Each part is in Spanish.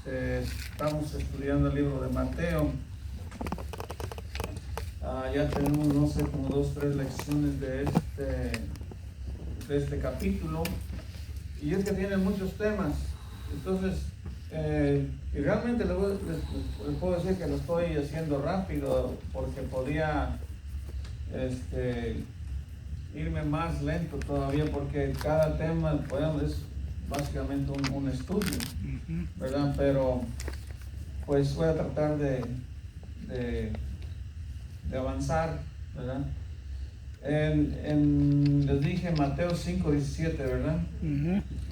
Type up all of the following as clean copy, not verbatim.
Estamos estudiando el libro de Mateo. Ya tenemos, no sé, como 2 o 3 lecciones de este capítulo. Y es que tiene muchos temas. Entonces, y realmente les puedo decir que lo estoy haciendo rápido porque podía irme más lento todavía, porque cada tema, bueno, es básicamente un estudio, ¿verdad? Pero pues voy a tratar de avanzar, ¿verdad? Les dije Mateo 5:17, ¿verdad?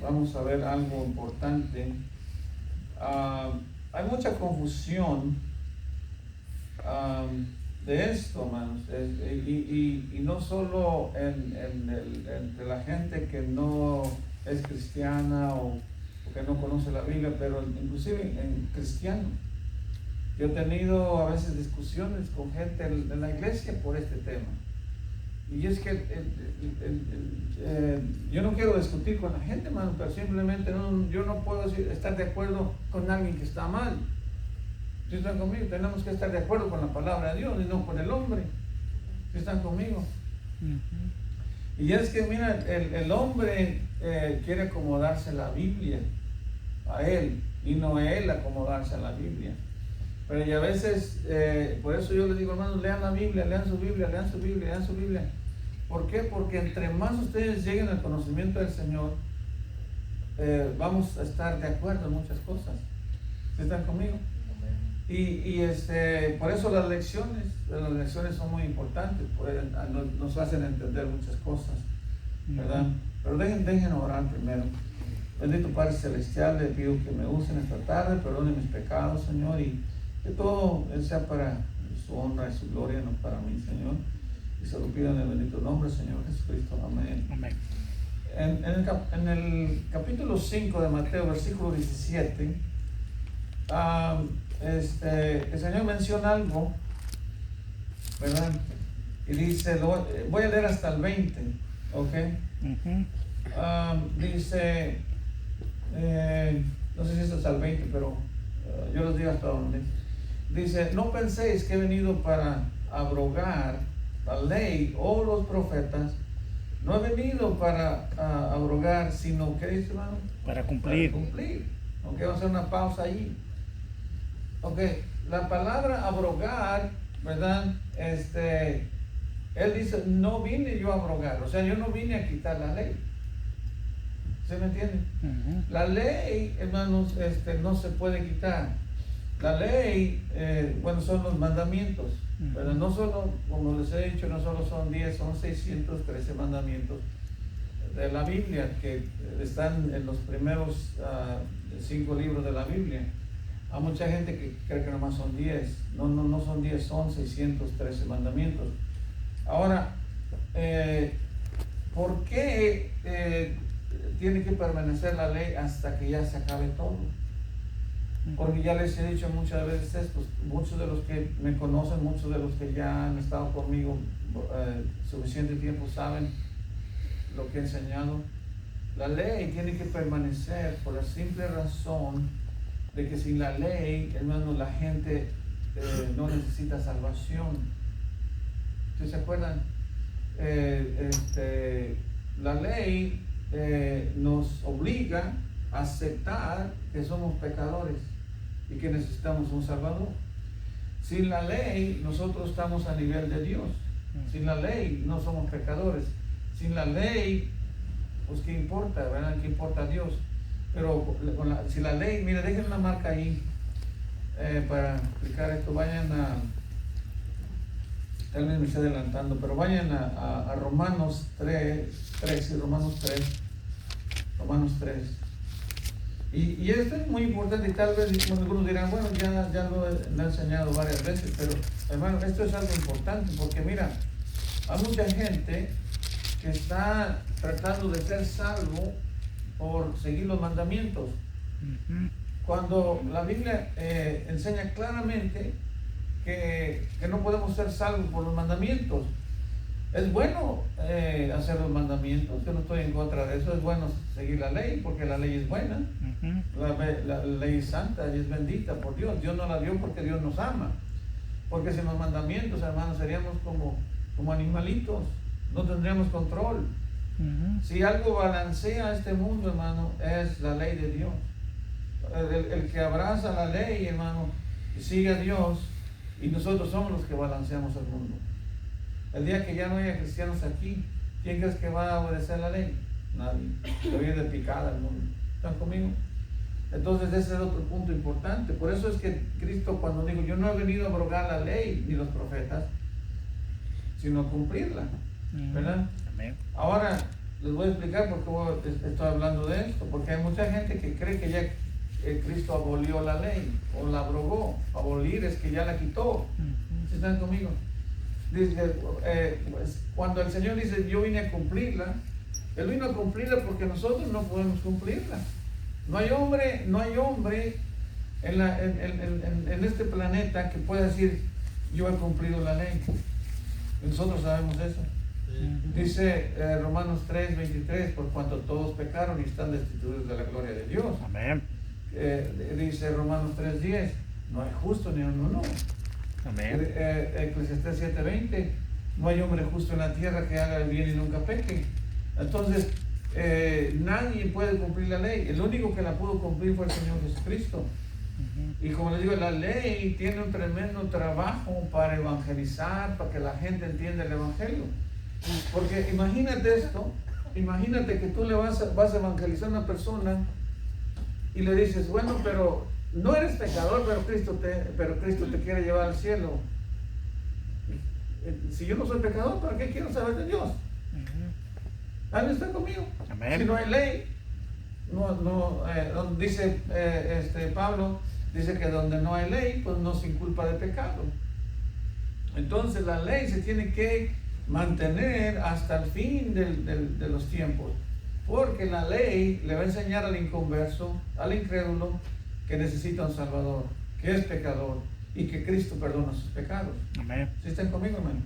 Vamos a ver algo importante. Hay mucha confusión de esto, hermanos, y no solo entre la gente que no es cristiana o que no conoce la Biblia, pero inclusive en cristianos. Yo he tenido a veces discusiones con gente en la iglesia por este tema. Y es que yo no quiero discutir con la gente, hermano, pero simplemente yo no puedo estar de acuerdo con alguien que está mal. Si están conmigo, tenemos que estar de acuerdo con la palabra de Dios y no con el hombre. Si están conmigo. Y es que, mira, el hombre quiere acomodarse a la Biblia, a él, y no él acomodarse a la Biblia. Pero y a veces, por eso yo les digo, hermanos, lean la Biblia, lean su Biblia, lean su Biblia, lean su Biblia. ¿Por qué? Porque entre más ustedes lleguen al conocimiento del Señor, vamos a estar de acuerdo en muchas cosas. ¿Sí están conmigo? Y por eso las lecciones son muy importantes, nos hacen entender muchas cosas, ¿verdad? Pero dejen orar primero. Bendito Padre Celestial, le pido que me usen esta tarde, perdone mis pecados, Señor, y que todo sea para su honra y su gloria, no para mí, Señor. Y se lo pido en el bendito nombre, Señor Jesucristo. Amén. Amén. En el capítulo 5 de Mateo, versículo 17, el Señor menciona algo, ¿verdad? Y dice, voy a leer hasta el 20, ¿ok? Dice, no sé si es hasta el 20, pero yo les digo hasta donde. Dice, no penséis que he venido para abrogar la ley o los profetas. No he venido para abrogar, sino que dice, hermano, para cumplir. Ok, vamos a hacer una pausa allí. Ok, la palabra abrogar, ¿verdad? Él dice, no vine yo a abrogar, o sea, yo no vine a quitar la ley. ¿Se me entiende? La ley, hermanos, no se puede quitar. La ley, son los mandamientos, ¿verdad? No solo, como les he dicho, no solo son 10, son 613 mandamientos de la Biblia que están en los primeros 5 libros de la Biblia. Hay mucha gente que cree que nomás son 10. No son 10, son 613 mandamientos. Ahora, ¿por qué tiene que permanecer la ley hasta que ya se acabe todo? Porque ya les he dicho muchas veces esto, muchos de los que me conocen, muchos de los que ya han estado conmigo suficiente tiempo saben lo que he enseñado. La ley tiene que permanecer por la simple razón de que sin la ley, hermano, la gente no necesita salvación. ¿Ustedes se acuerdan? La ley nos obliga a aceptar que somos pecadores y que necesitamos un Salvador. Sin la ley, nosotros estamos a nivel de Dios. Sin la ley, no somos pecadores. Sin la ley, pues ¿qué importa, verdad? ¿Qué importa a Dios? Pero si la ley, mira, dejen una marca ahí para explicar esto. Vayan tal vez me estoy adelantando, pero vayan a Romanos 3, Romanos 3. Y esto es muy importante, y tal vez algunos dirán, bueno, ya lo he enseñado varias veces, pero hermano, esto es algo importante, porque mira, hay mucha gente que está tratando de ser salvo por seguir los mandamientos, cuando la Biblia enseña claramente que no podemos ser salvos por los mandamientos. Es bueno hacer los mandamientos, yo no estoy en contra de eso, es bueno seguir la ley porque la ley es buena, la ley es santa y es bendita por Dios. Dios nos la dio porque Dios nos ama, porque sin los mandamientos, hermanos, seríamos como animalitos, no tendríamos control. Si algo balancea este mundo, hermano, es la ley de Dios. El que abraza la ley, hermano, y sigue a Dios, y nosotros somos los que balanceamos el mundo. El día que ya no haya cristianos aquí, ¿quién crees que va a obedecer la ley? Nadie. Se viene de picada el mundo. ¿Están conmigo? Entonces ese es otro punto importante. Por eso es que Cristo, cuando dijo, yo no he venido a abrogar la ley ni los profetas, sino a cumplirla, ¿verdad? Amén. Ahora les voy a explicar por qué estoy hablando de esto, porque hay mucha gente que cree que ya Cristo abolió la ley o la abrogó. Abolir es que ya la quitó. ¿Sí están conmigo? Dice, pues, cuando el Señor dice yo vine a cumplirla, Él vino a cumplirla porque nosotros no podemos cumplirla. No hay hombre en este planeta que pueda decir yo he cumplido la ley. Nosotros sabemos eso. Dice Romanos 3:23, por cuanto todos pecaron y están destituidos de la gloria de Dios. Amén. Dice Romanos 3:10, no hay justo ni uno. Amén. Eclesiastés 7:20, no hay hombre justo en la tierra que haga el bien y nunca peque. Entonces nadie puede cumplir la ley. El único que la pudo cumplir fue el Señor Jesucristo. Y como les digo, la ley tiene un tremendo trabajo para evangelizar, para que la gente entienda el evangelio. Porque imagínate esto, imagínate que tú le vas a evangelizar a una persona y le dices, bueno, pero no eres pecador, pero Cristo te quiere llevar al cielo. Si yo no soy pecador, ¿para qué quiero saber de Dios? ¿Alguien está conmigo? Amén. Si no hay ley, dice Pablo, dice que donde no hay ley, pues no se inculpa de pecado. Entonces la ley se tiene que mantener hasta el fin de los tiempos, porque la ley le va a enseñar al inconverso, al incrédulo, que necesita un Salvador, que es pecador y que Cristo perdona sus pecados. Amén. ¿Sí están conmigo, hermano?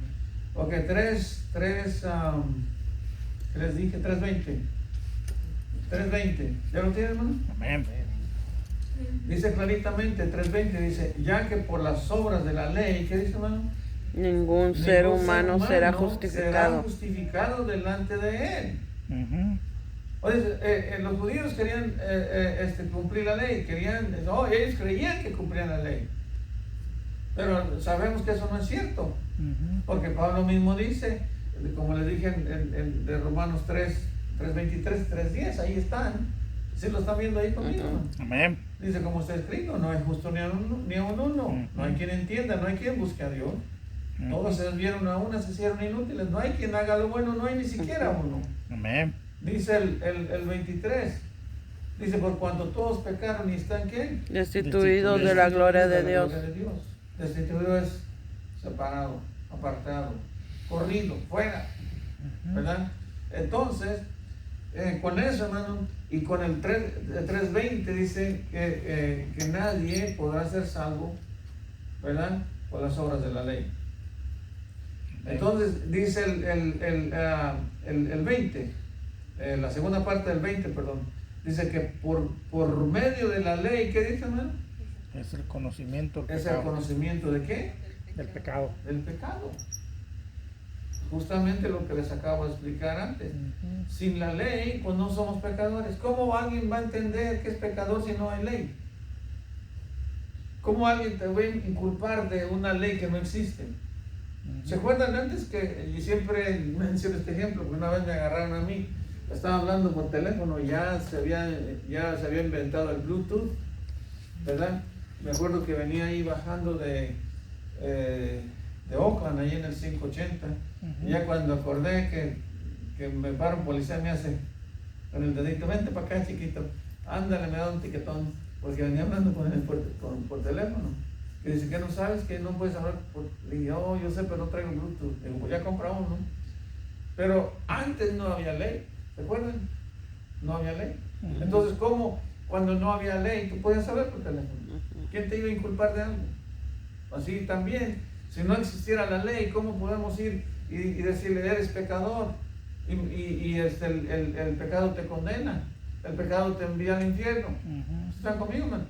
Ok, 3:20. 3:20. ¿Ya lo tiene, hermano? Amén. Dice claritamente, 3:20, dice, ya que por las obras de la ley, ¿qué dice, hermano? Ningún ser humano será justificado delante de él. Oye, los judíos querían cumplir la ley, ellos creían que cumplían la ley. Pero sabemos que eso no es cierto, porque Pablo mismo dice, como les dije de Romanos 3:23, 3:10, ahí están. ¿Sí lo están viendo ahí conmigo? Amén. Dice, como está escrito, no es justo ni a uno, no hay quien entienda, no hay quien busque a Dios. Todos se desviaron a una, se hicieron inútiles, no hay quien haga lo bueno, no hay ni siquiera uno. Amén. Dice el 23, dice, por cuanto todos pecaron y están, ¿qué? destituidos de la gloria de Dios. Destituido es separado, apartado, corrido, fuera, ¿verdad? Entonces, con eso, hermano, y con el 3:20 dice que nadie podrá ser salvo, ¿verdad? Por las obras de la ley. Entonces dice el 20, la segunda parte del 20, perdón, dice que por medio de la ley, ¿qué dice, hermano? Es el conocimiento del Es pecado. el conocimiento de ¿qué? Del pecado. Del pecado. Justamente lo que les acabo de explicar antes. Sin la ley, pues no somos pecadores. ¿Cómo alguien va a entender que es pecador si no hay ley? ¿Cómo alguien te va a inculpar de una ley que no existe? ¿Se acuerdan antes que, y siempre menciono este ejemplo, porque una vez me agarraron a mí, estaba hablando por teléfono y ya se había inventado el Bluetooth, ¿verdad? Me acuerdo que venía ahí bajando de Oakland, ahí en el 580, y ya cuando acordé que me para un policía, me hace con el dedito, vente para acá, chiquito, ándale, me da un tiquetón, porque venía hablando con él por teléfono. Y dice, ¿que no sabes que no puedes hablar? Le dije, oh, yo sé, pero no traigo Bluetooth. Digo, pues ya compra uno. Pero antes no había ley, ¿se acuerdan? No había ley. Entonces, ¿cómo cuando no había ley tú podías saber por teléfono? ¿Quién te iba a inculpar de algo? Así también, si no existiera la ley, ¿cómo podemos ir y decirle, eres pecador, el pecado te condena, el pecado te envía al infierno. ¿Están conmigo, hermano?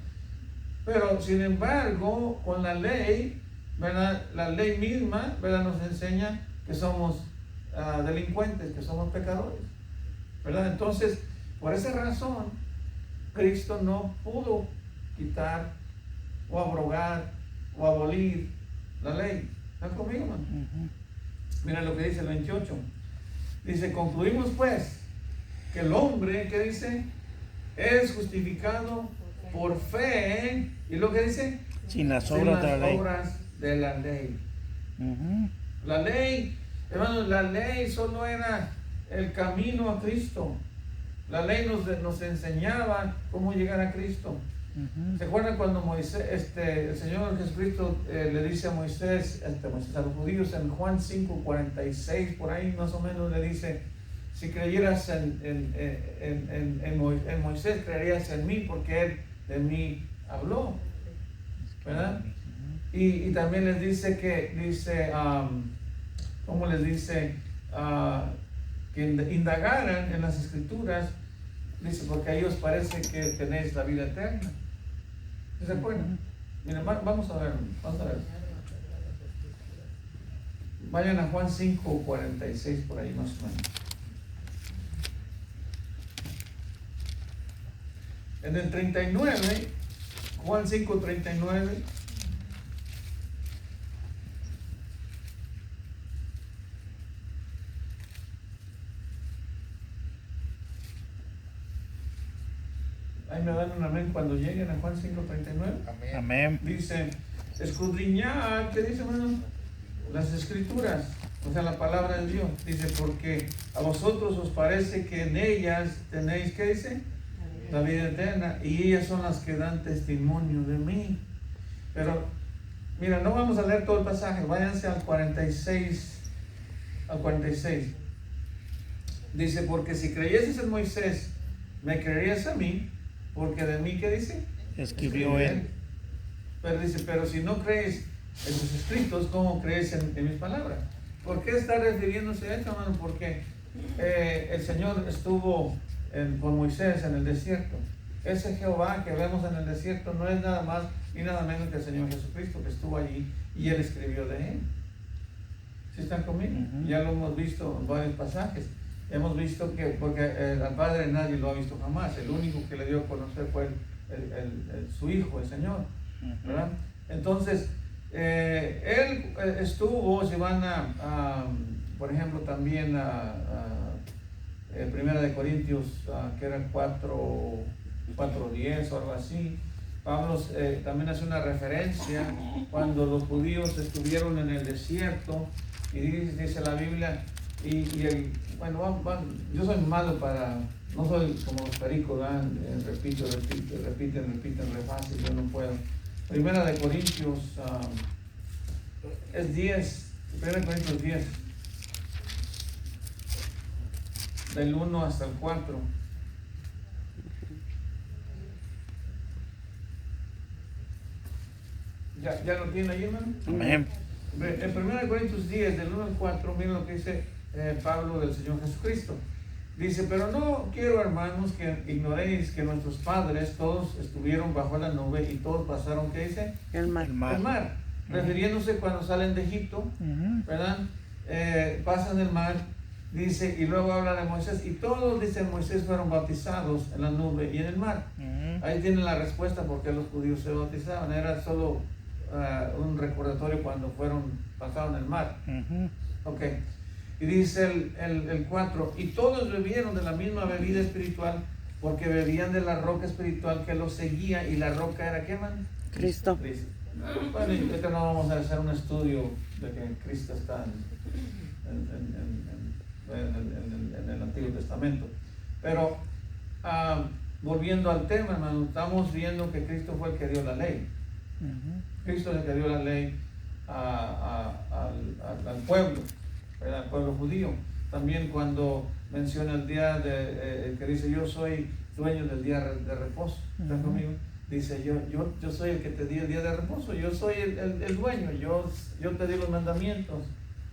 Pero sin embargo, con la ley, ¿verdad? La ley misma, ¿verdad? Nos enseña que somos delincuentes, que somos pecadores, ¿verdad? Entonces, por esa razón, Cristo no pudo quitar o abrogar o abolir la ley. ¿Están conmigo, hermano? Mira lo que dice el 28. Dice, concluimos pues que el hombre, ¿qué dice? Es justificado por fe. ¿Y lo que dice? Sin las obras de la ley. La ley, hermanos, la ley solo era el camino a Cristo. La ley nos enseñaba cómo llegar a Cristo. ¿Se acuerdan cuando Moisés, el Señor Jesucristo le dice a Moisés, a los judíos en Juan 5:46, por ahí más o menos le dice, si creyeras en Moisés, creerías en mí, porque él de mí habló, ¿verdad? Y también les dice ¿cómo les dice? Que indagaran en las Escrituras, dice, porque a ellos parece que tenéis la vida eterna. ¿Se acuerdan? Miren, vamos a ver. Vayan a Juan 5:46 por ahí más o menos. En el 39, Juan 5:39. Ahí me dan un amén cuando lleguen a Juan 5:39. Amén. Dice, escudriñad, ¿qué dice, hermano? Las Escrituras, o sea, la palabra de Dios. Dice, porque a vosotros os parece que en ellas tenéis, ¿qué dice? La vida eterna, y ellas son las que dan testimonio de mí. Pero, mira, no vamos a leer todo el pasaje, váyanse al 46. Dice, porque si creyeses en Moisés, me creerías a mí, porque de mí, ¿qué dice? Escribió él. Pero dice, pero si no crees en sus escritos, ¿cómo crees en mis palabras? ¿Por qué está refiriéndose a esto, hermano? Porque el Señor estuvo con Moisés en el desierto. Ese Jehová que vemos en el desierto no es nada más y nada menos que el Señor Jesucristo, que estuvo allí y Él escribió de Él. ¿Sí están conmigo? Ya lo hemos visto en varios pasajes. Hemos visto que, porque al Padre nadie lo ha visto jamás, el único que le dio a conocer fue su Hijo, el Señor, ¿verdad? Entonces, Él estuvo, si van por ejemplo, también a Primera de Corintios, que era 4:10 o algo así, Pablo también hace una referencia cuando los judíos estuvieron en el desierto, y dice la Biblia, bueno, yo soy malo no soy como los pericos, repiten, re fácil, yo no puedo. Primera de Corintios es 10, Primera de Corintios 10, del 1 hasta el 4. ¿Ya lo tiene ahí, hermano? Amén. En 1 Corintios 10, del 1 al 4, miren lo que dice Pablo del Señor Jesucristo. Dice, pero no quiero, hermanos, que ignoréis que nuestros padres todos estuvieron bajo la nube y todos pasaron, ¿qué dice? El mar. Refiriéndose cuando salen de Egipto, ¿verdad? Pasan el mar, dice, y luego habla de Moisés, y todos, dice Moisés, fueron bautizados en la nube y en el mar. Ahí tienen la respuesta por qué los judíos se bautizaban. Era solo un recordatorio cuando pasaron el mar. Ok. Y dice el 4, y todos bebieron de la misma bebida espiritual, porque bebían de la roca espiritual que los seguía, y la roca era, ¿qué, man? Cristo. Bueno, y ahorita no vamos a hacer un estudio de que Cristo está en el Antiguo Testamento. Pero volviendo al tema, hermano, estamos viendo que Cristo fue el que dio la ley. Cristo es el que dio la ley al pueblo, ¿verdad? Al pueblo judío. También cuando menciona el día que dice, yo soy dueño del día de reposo, ¿estás conmigo? Dice, yo soy el que te di el día de reposo, yo soy el dueño, yo te di los mandamientos,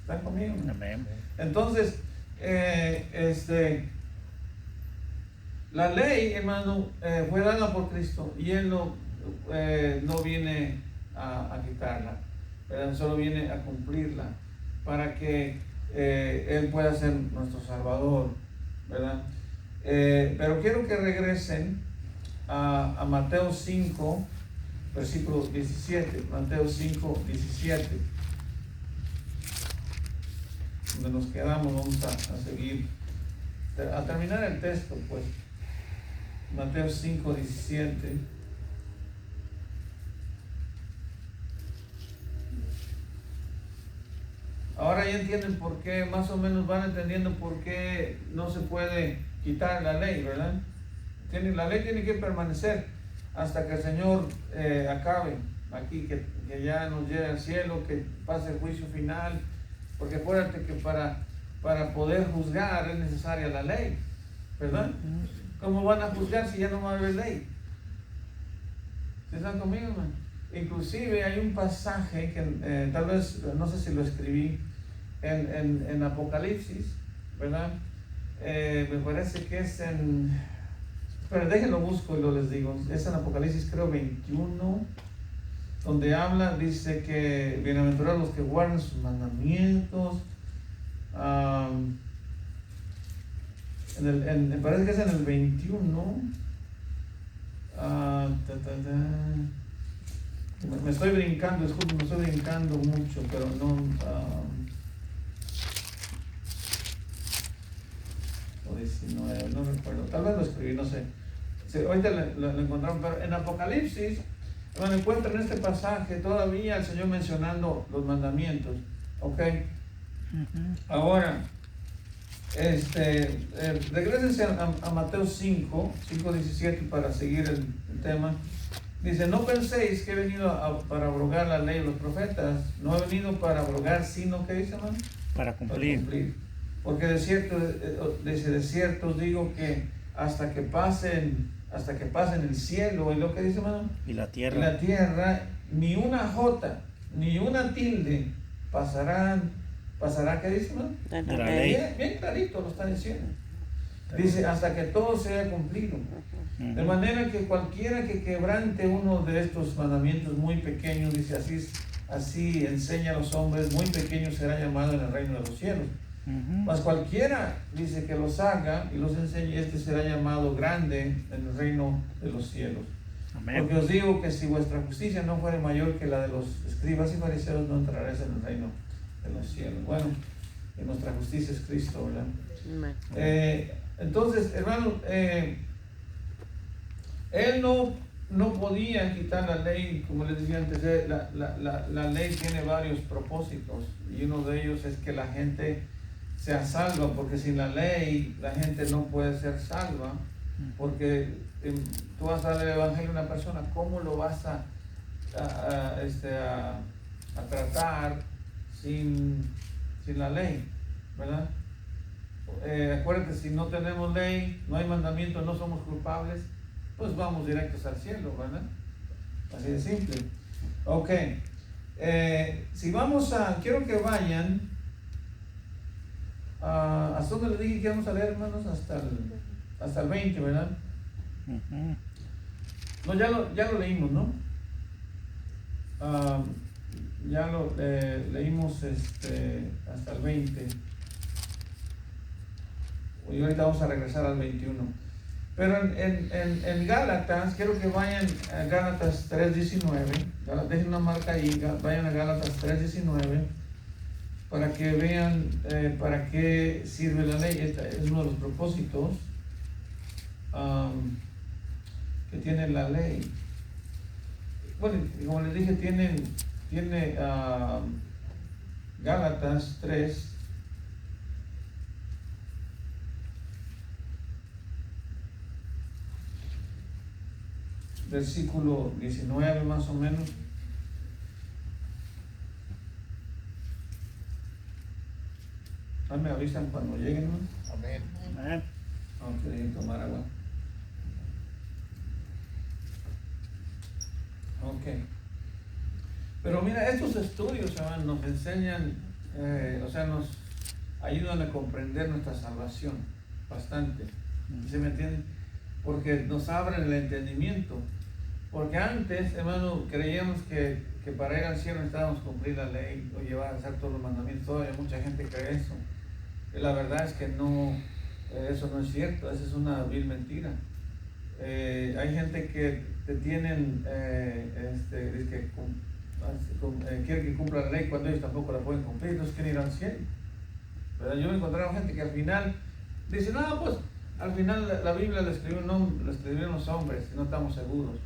¿Están conmigo? Amén. Entonces, la ley, hermano, fue dada por Cristo y Él no viene a quitarla, ¿verdad? Solo viene a cumplirla para que Él pueda ser nuestro Salvador, ¿verdad? Pero quiero que regresen a Mateo 5, versículo 17. Mateo 5, 17. Donde nos quedamos, vamos a seguir, a terminar el texto, pues. Mateo 5, 17. Ahora ya entienden por qué, más o menos van entendiendo por qué no se puede quitar la ley, ¿verdad? La ley tiene que permanecer hasta que el Señor acabe aquí, que ya nos llegue al cielo, que pase el juicio final, porque acuérdate que para poder juzgar es necesaria la ley, ¿verdad? ¿Cómo van a juzgar si ya no va a haber ley? ¿Sí están conmigo, hermano? Inclusive hay un pasaje que tal vez, no sé si lo escribí, en Apocalipsis, ¿verdad? Me parece que es pero déjenlo busco y lo les digo. Es en Apocalipsis creo 21, donde habla, dice que bienaventurados los que guardan sus mandamientos. Me parece que es en el 21. Me estoy brincando, disculpen, me estoy brincando mucho, pero no. O 19, no recuerdo, tal vez lo escribí, no sé. Sí, ahorita lo encontramos, pero en Apocalipsis, cuando encuentran este pasaje, todavía el Señor mencionando los mandamientos, ¿ok? Ahora, regrésense a Mateo 5, 17 para seguir el tema. Dice, no penséis que he venido para abrogar la ley de los profetas, no he venido para abrogar, sino, ¿qué dice, hermano? Para cumplir. Porque de cierto os digo que hasta que pasen el cielo, y lo que dice, hermano, Y la tierra, ni una jota, ni una tilde pasará, ¿qué dice, hermano? de la ley. Bien clarito lo está diciendo. Dice, hasta que todo sea cumplido. De manera que cualquiera que quebrante uno de estos mandamientos muy pequeños, dice, así enseña a los hombres, muy pequeños será llamado en el reino de los cielos. Mas cualquiera, dice, que los haga y los enseñe, este será llamado grande en el reino de los cielos. Amén. Porque os digo que si vuestra justicia no fuere mayor que la de los escribas y fariseos, no entraréis en el reino de los cielos. Bueno, que nuestra justicia es Cristo, ¿verdad? Amén. Entonces, hermano, Él no podía quitar la ley, como les decía antes, la ley tiene varios propósitos y uno de ellos es que la gente sea salva, porque sin la ley la gente no puede ser salva, porque tú vas a dar el evangelio a una persona, ¿cómo lo vas a tratar sin la ley, ¿verdad? Acuérdate, si no tenemos ley, no hay mandamiento, no somos culpables, pues vamos directos al cielo, ¿verdad? Así de simple. Ok. Si vamos quiero que vayan ¿hasta dónde les dije que íbamos a leer, hermanos? Hasta el 20, ¿verdad? No, ya lo leímos, ¿no? Ya lo leímos hasta el 20. Y ahorita vamos a regresar al 21. Pero en Gálatas, quiero que vayan a Gálatas 3:19. Dejen una marca ahí, vayan a Gálatas 3:19 para que vean para qué sirve la ley. Este es uno de los propósitos que tiene la ley. Bueno, como les dije, tiene Gálatas 3. Versículo 19 más o menos. Me avisan cuando lleguen, ¿no? Amén. Amén. Vamos a tomar agua. Ok. Pero mira, estos estudios, hermano, nos enseñan o sea, nos ayudan a comprender nuestra salvación bastante. ¿Sí me entienden? Porque nos abren el entendimiento. Porque antes, hermano, creíamos que para ir al cielo necesitábamos cumplir la ley o llevar a hacer todos los mandamientos. Todavía mucha gente cree eso. Y la verdad es que no, eso no es cierto, esa es una vil mentira. Hay gente que te tienen, quiere que cumpla la ley cuando ellos tampoco la pueden cumplir, no quieren ir al cielo. ¿Verdad? Yo me he encontrado gente que al final dice, no, pues al final la Biblia la escribieron los hombres, y no estamos seguros,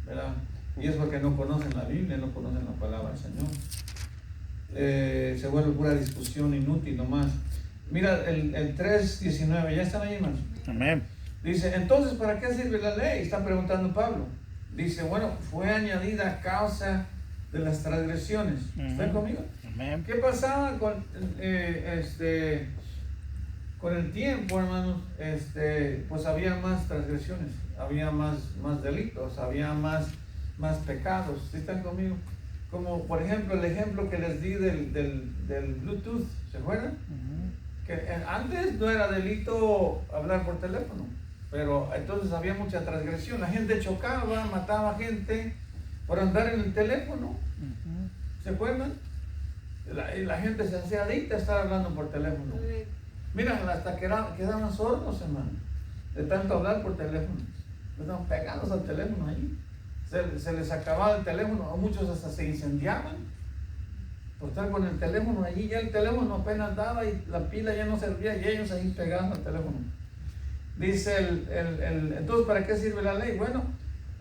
¿verdad? Y es porque no conocen la Biblia, no conocen la palabra del Señor. Se vuelve pura discusión inútil nomás. Mira el 3:19, ¿ya están ahí, hermanos? Amén. Dice, entonces, ¿para qué sirve la ley? Está preguntando Pablo. Dice, bueno, fue añadida a causa de las transgresiones. ¿Están conmigo? Amén. ¿Qué pasaba con el tiempo, hermanos? Pues había más transgresiones, había más delitos, había más pecados. ¿Sí están conmigo? Como por ejemplo el ejemplo que les di del Bluetooth, ¿se acuerdan? Que antes no era delito hablar por teléfono, pero entonces había mucha transgresión. La gente chocaba, mataba gente por andar en el teléfono. ¿Se acuerdan? La gente se hacía adicta a estar hablando por teléfono. Mira, hasta quedaban sordos, hermano, de tanto hablar por teléfono. Estaban pegados al teléfono ahí. Se les acababa el teléfono, o muchos hasta se incendiaban por estar con el teléfono allí. Ya el teléfono apenas daba y la pila ya no servía y ellos ahí pegados al teléfono. Dice entonces, ¿para qué sirve la ley? Bueno,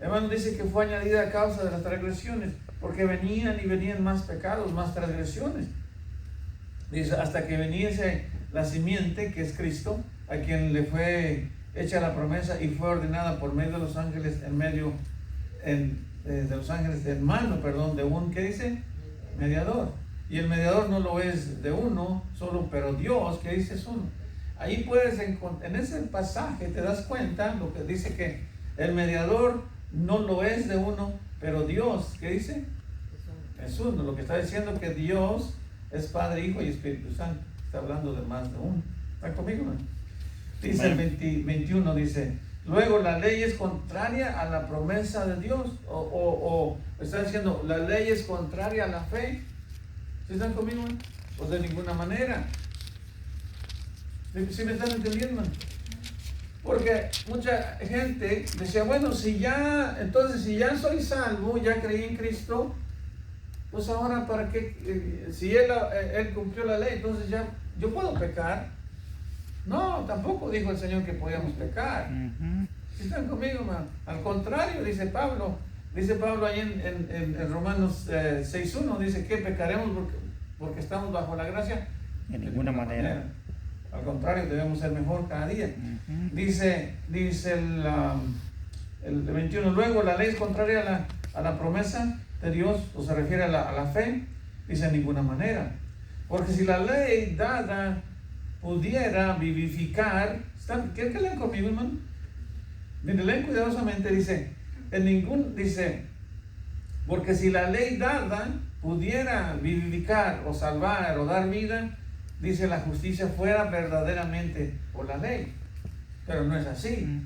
hermano, dice que fue añadida a causa de las transgresiones, porque venían más pecados, más transgresiones. Dice, hasta que viniese la simiente, que es Cristo, a quien le fue hecha la promesa y fue ordenada por medio de los ángeles en mano, de un, ¿qué dice? Mediador. Y el mediador no lo es de uno solo, pero Dios, ¿qué dice? Es uno. Ahí puedes encontrar, en ese pasaje te das cuenta lo que dice, que el mediador no lo es de uno, pero Dios, ¿qué dice? Es uno. Lo que está diciendo que Dios es Padre, Hijo y Espíritu Santo. Está hablando de más de uno. ¿Están conmigo, man? Dice el 21, dice, luego la ley es contraria a la promesa de Dios, o está diciendo, la ley es contraria a la fe. ¿Sí están conmigo, man? Pues de ninguna manera. ¿Sí me están entendiendo, man? Porque mucha gente decía, bueno, si ya soy salvo, ya creí en Cristo, pues ahora para qué, si él cumplió la ley, entonces ya yo puedo pecar. No, tampoco dijo el Señor que podíamos pecar. ¿Sí están conmigo, man? Al contrario, dice Pablo ahí en Romanos 6:1, dice que pecaremos porque estamos bajo la gracia. De ninguna manera. Al contrario, debemos ser mejor cada día. Dice el 21, luego la ley es contraria a la promesa de Dios, o se refiere a la fe. Dice, en ninguna manera. Porque si la ley dada pudiera vivificar, ¿quieren que lean conmigo, hermano? Miren, leen cuidadosamente, dice, porque si la ley dada pudiera vivificar o salvar o dar vida, dice, la justicia fuera verdaderamente por la ley. Pero no es así.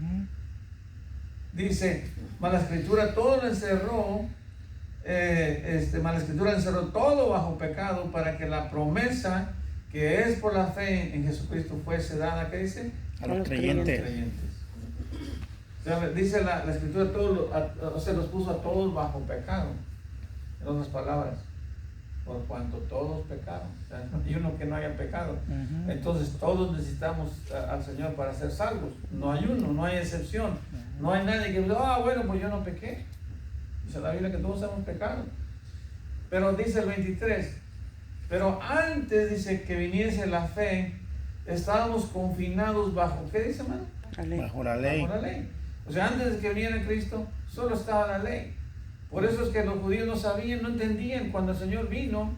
Dice, mala escritura todo lo encerró, mala escritura encerró todo bajo pecado, para que la promesa que es por la fe en Jesucristo fuese dada, ¿qué dice? A los creyentes. O sea, dice la escritura, los puso a todos bajo pecado. En otras palabras, por cuanto todos pecaron. O sea, y uno que no haya pecado. Entonces todos necesitamos al Señor para ser salvos. No hay uno, no hay excepción. No hay nadie que diga, bueno, pues yo no pequé. Dice la Biblia que todos hemos pecado. Pero dice el 23, pero antes, dice, que viniese la fe, estábamos confinados bajo, ¿qué dice, hermano? Bajo la ley. Bajo la ley. O sea, antes de que viniera Cristo, solo estaba la ley. Por eso es que los judíos no sabían, no entendían cuando el Señor vino.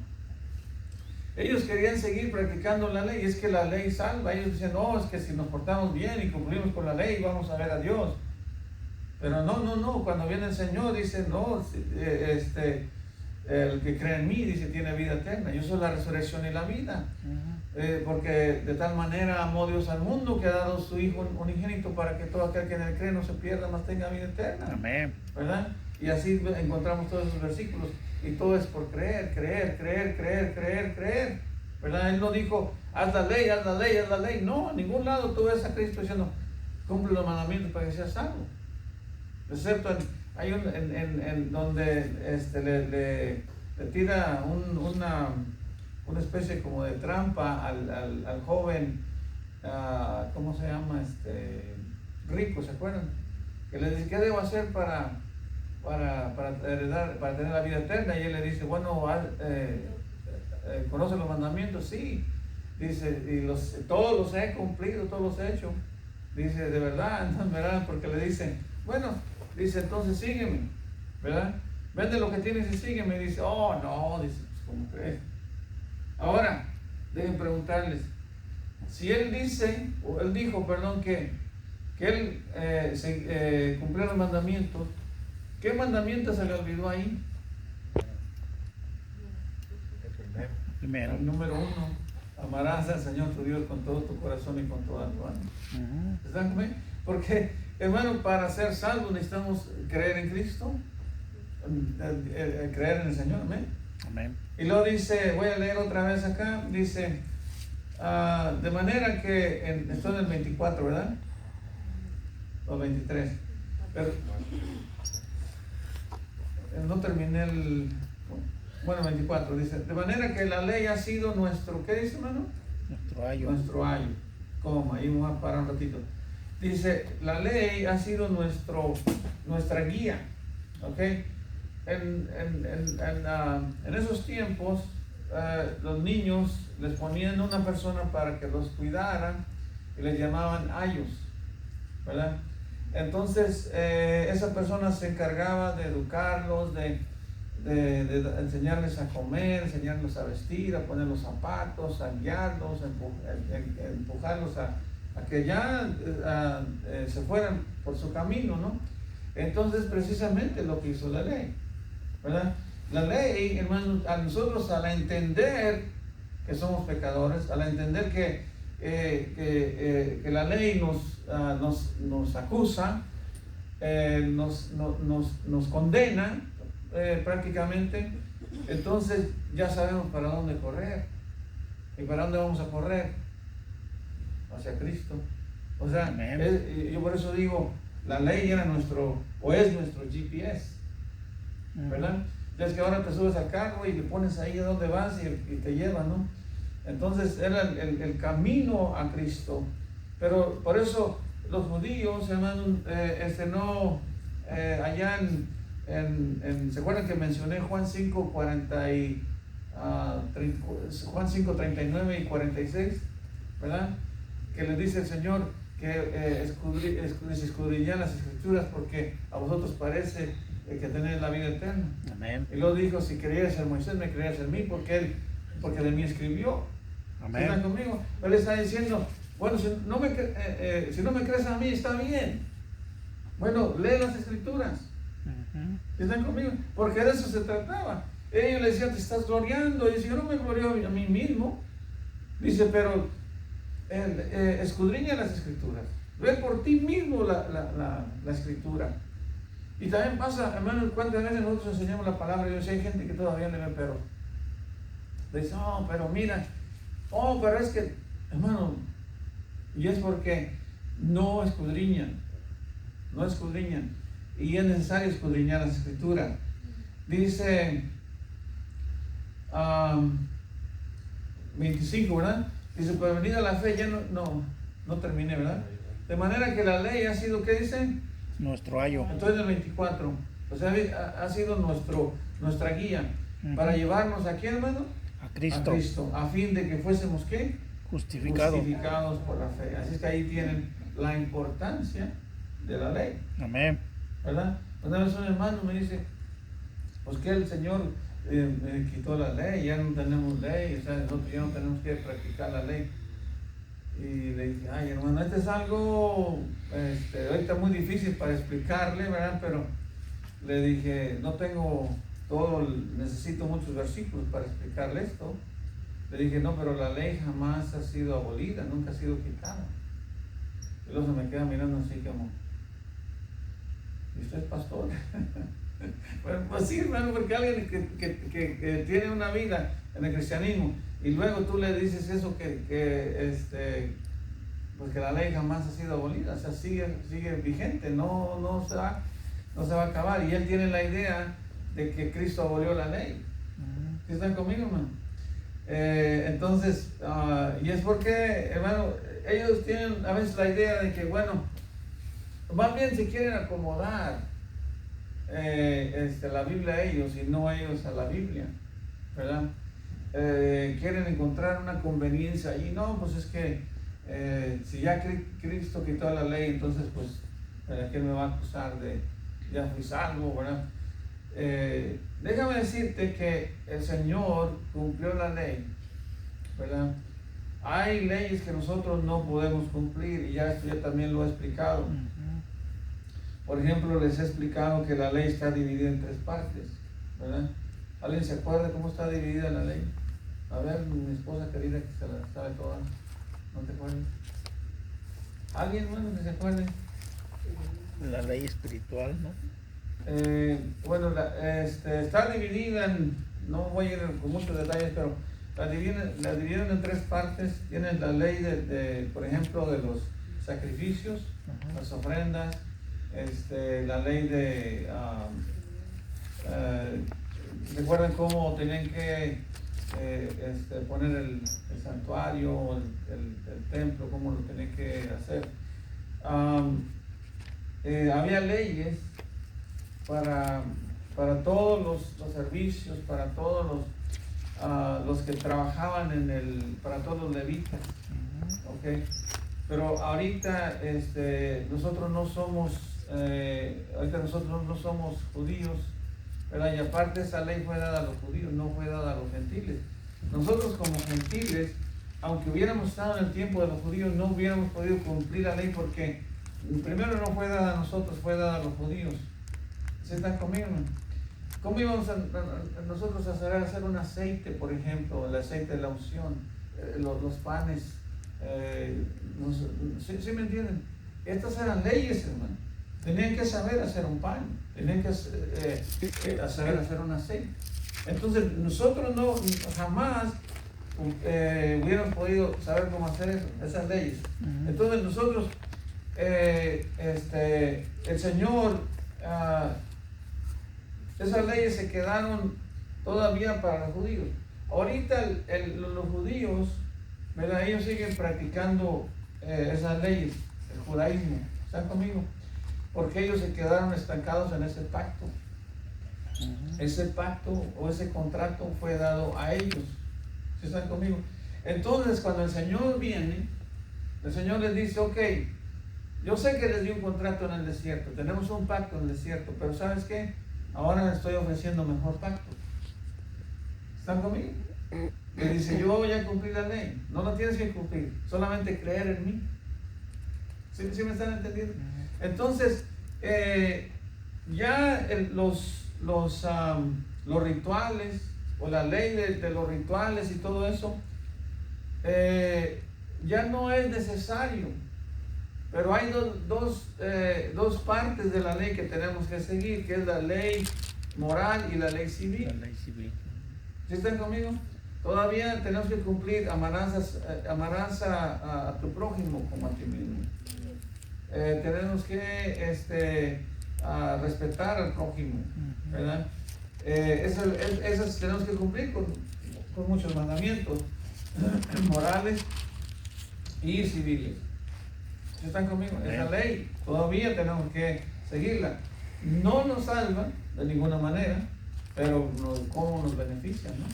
Ellos querían seguir practicando la ley. Es que la ley salva. Ellos decían, no, es que si nos portamos bien y cumplimos con la ley, vamos a ver a Dios. Pero no. Cuando viene el Señor, dice, no, el que cree en mí, dice, tiene vida eterna. Yo soy la resurrección y la vida. Porque de tal manera amó Dios al mundo que ha dado su Hijo unigénito para que todo aquel que en él cree no se pierda, mas tenga vida eterna. Amén. ¿Verdad? Y así encontramos todos esos versículos. Y todo es por creer, creer, creer, creer, creer, creer. ¿Verdad? Él no dijo, haz la ley, haz la ley, haz la ley. No, en ningún lado tú ves a Cristo diciendo, cumple los mandamientos para que seas salvo. Excepto hay en donde le tira una especie como de trampa al joven, ¿cómo se llama? Rico, ¿se acuerdan? Que le dice, ¿qué debo hacer para tener la vida eterna? Y él le dice, bueno, ¿conoce los mandamientos? Sí. Dice, y todos los he cumplido, todos los he hecho. Dice, de verdad, entonces, ¿verdad? Porque le dice, bueno, dice, entonces sígueme, ¿verdad? Vende lo que tienes y sígueme. Y dice, oh, no, dice, pues, ¿cómo crees? Ahora, deben preguntarles, si él dijo, que él cumplió los mandamientos, ¿qué mandamiento se le olvidó ahí? Primero. El número 1, amarás al Señor tu Dios con todo tu corazón y con toda tu alma. ¿Están conmigo? Porque, hermano, para ser salvos necesitamos creer en Cristo, creer en el Señor, amén. Amén. Y luego dice, voy a leer otra vez acá, dice, de manera que, esto es el 24, ¿verdad? O 23. Pero, no terminé bueno, 24, dice, de manera que la ley ha sido nuestro, ¿qué dice, hermano? Nuestro ayo. Nuestro ayo, coma, ahí vamos a parar un ratito. Dice, la ley ha sido nuestra guía, ¿ok? En esos tiempos, los niños les ponían una persona para que los cuidara y les llamaban ayos, ¿verdad? Entonces, esa persona se encargaba de educarlos, de enseñarles a comer, enseñarlos a vestir, a poner los zapatos, a guiarlos, a empujarlos a que ya se fueran por su camino, ¿no? Entonces, precisamente lo que hizo la ley, ¿verdad? La ley, hermanos, a nosotros al entender que somos pecadores, al entender que la ley nos acusa, nos condena prácticamente, entonces ya sabemos para dónde correr. ¿Y para dónde vamos a correr? Hacia Cristo. O sea, yo por eso digo, la ley era es nuestro GPS, ¿verdad? Es que ahora te subes al carro y le pones ahí a dónde vas y te lleva, ¿no? Entonces era el camino a Cristo. Pero por eso los judíos, hermanos, allá ¿se acuerdan que mencioné Juan 5, 39 y 46? ¿Verdad? Que les dice el Señor que escudriñad las Escrituras porque a vosotros parece que tenéis la vida eterna. Amén. Y luego dijo, si creyeras en Moisés, me creyeras en mí, porque de mí escribió. Amén. ¿Están conmigo? Él está diciendo, bueno, si no me crees a mí, está bien. Bueno, lee las Escrituras. ¿Están conmigo? Porque de eso se trataba. Ellos le decían, te estás gloriando. Y dice, yo no me glorio a mí mismo. Dice, pero escudriña las Escrituras. Ve por ti mismo la Escritura. Y también pasa, hermanos, cuántas veces nosotros enseñamos la palabra. Yo sé, hay gente que todavía le ve, pero dice, oh, pero mira, oh, pero es que, hermano, y es porque no escudriñan. Y es necesario escudriñar las Escrituras. Dice 25, ¿verdad? Dice, pero venida la fe, ya no terminé, ¿verdad? De manera que la ley ha sido, ¿qué dice? Nuestro ayo. Entonces el 24, o sea, ha sido nuestra guía para llevarnos a ¿quién, hermano? A Cristo. A Cristo, a fin de que fuésemos, ¿qué? Justificados por la fe. Así es que ahí tienen la importancia de la ley. Amén. ¿Verdad? Una vez un hermano me dice, pues que el Señor quitó la ley, ya no tenemos ley, o sea, nosotros ya no tenemos que practicar la ley. Y le dije, ay hermano, este es algo ahorita muy difícil para explicarle, ¿verdad? Pero le dije, no tengo necesito muchos versículos para explicarle esto. Le dije, no, pero la ley jamás ha sido abolida, nunca ha sido quitada. Y luego se me queda mirando así como, ¿y usted es pastor? Bueno, pues sí, hermano, porque alguien que tiene una vida en el cristianismo y luego tú le dices eso pues que la ley jamás ha sido abolida, o sea, sigue vigente, no se va a acabar. Y él tiene la idea de que Cristo abolió la ley. ¿Sí están conmigo, hermano? Entonces, y es porque, hermano, ellos tienen a veces la idea de que, bueno, más bien se quieren acomodar la Biblia a ellos y no ellos a la Biblia, ¿verdad? Quieren encontrar una conveniencia allí. No, pues es que si ya Cristo quitó la ley, entonces pues ¿quién me va a acusar de ya fui salvo, verdad? Déjame decirte que el Señor cumplió la ley, ¿verdad? Hay leyes que nosotros no podemos cumplir y esto ya también lo he explicado. Por ejemplo, les he explicado que la ley está dividida en 3 partes, ¿verdad? ¿Alguien se acuerda cómo está dividida la ley? A ver, mi esposa querida que se la sabe toda. ¿No te acuerdas? ¿Alguien, bueno, que se acuerde? La ley espiritual, ¿no? Bueno, está dividida en, no voy a ir con muchos detalles, pero la dividieron en 3 partes. Tienen la ley por ejemplo, de los sacrificios, las ofrendas, la ley de, recuerden cómo tenían que poner el santuario, el templo, cómo lo tenían que hacer. Había leyes para todos los servicios, para todos los que trabajaban para todos los levitas, ¿okay? Pero ahorita nosotros no somos judíos, ¿verdad? Y aparte esa ley fue dada a los judíos, no fue dada a los gentiles. Nosotros como gentiles, aunque hubiéramos estado en el tiempo de los judíos, no hubiéramos podido cumplir la ley porque primero no fue dada a nosotros, fue dada a los judíos. ¿Se están conmigo? ¿Cómo íbamos nosotros a hacer un aceite, por ejemplo, el aceite de la unción, los panes? ¿Sí me entienden? Estas eran leyes, hermano. Tenían que saber hacer un pan, tenían que saber hacer un aceite. Entonces nosotros jamás hubiéramos podido saber cómo hacer eso, esas leyes. Entonces nosotros, el Señor, esas leyes se quedaron todavía para los judíos. Ahorita los judíos, ¿verdad? Ellos siguen practicando esas leyes, el judaísmo. ¿Están conmigo? Porque ellos se quedaron estancados en ese pacto. Ese pacto o ese contrato fue dado a ellos. ¿Sí están conmigo? Entonces, cuando el Señor viene, el Señor les dice, ok, yo sé que les di un contrato en el desierto, tenemos un pacto en el desierto, pero ¿sabes qué? Ahora les estoy ofreciendo mejor pacto. ¿Están conmigo? Le dice, yo ya cumplí la ley, no la tienes que cumplir, solamente creer en mí. ¿Sí me están entendiendo? Entonces, ya los rituales, o la ley de los rituales y todo eso, ya no es necesario. Pero hay dos partes de la ley que tenemos que seguir, que es la ley moral y la ley civil. La ley civil. ¿Sí están conmigo? Todavía tenemos que cumplir, amarás a tu prójimo como a ti mismo. Tenemos que respetar al prójimo, ¿verdad? Esas tenemos que cumplir con muchos mandamientos morales y civiles. ¿Sí están conmigo? Esa ley todavía tenemos que seguirla. No nos salva de ninguna manera, pero cómo nos beneficia, ¿no?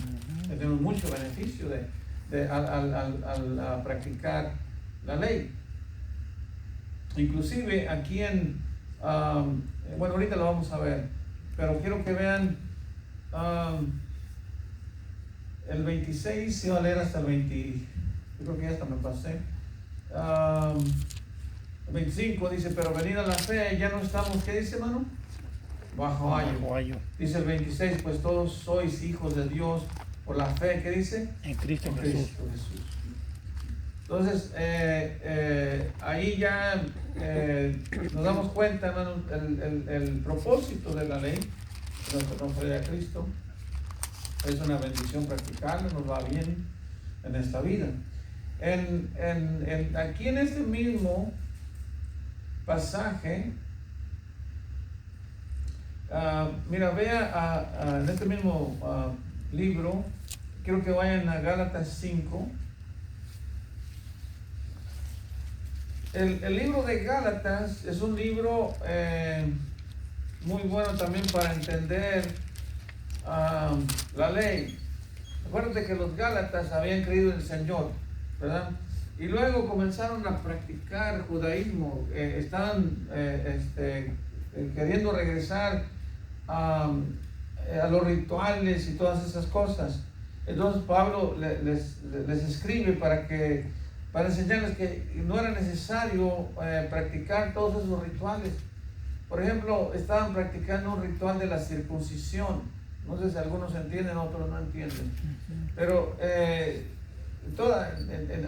Tenemos mucho beneficio al practicar la ley. Inclusive aquí bueno, ahorita lo vamos a ver, pero quiero que vean el 26, se va a leer hasta el 20, yo creo que ya hasta me pasé. El 25 dice, pero venida la fe, ya no estamos, ¿qué dice, hermano? bajo ayo. Bajo ayo. Dice el 26, pues todos sois hijos de Dios por la fe, ¿qué dice? En Cristo En Jesús. Cristo Jesús. Entonces, ahí ya nos damos cuenta, hermanos, el propósito de la ley, que nos trae a Cristo. Es una bendición practicarlo, nos va bien en esta vida. Aquí en este mismo pasaje, mira, vea en este mismo libro, quiero que vayan a Gálatas 5. El libro de Gálatas es un libro muy bueno también para entender la ley. Acuérdate que los Gálatas habían creído en el Señor, ¿verdad? Y luego comenzaron a practicar judaísmo, estaban queriendo regresar a los rituales y todas esas cosas. Entonces Pablo les escribe para enseñarles que no era necesario practicar todos esos rituales. Por ejemplo, estaban practicando un ritual de la circuncisión. No sé si algunos entienden, otros no entienden. Pero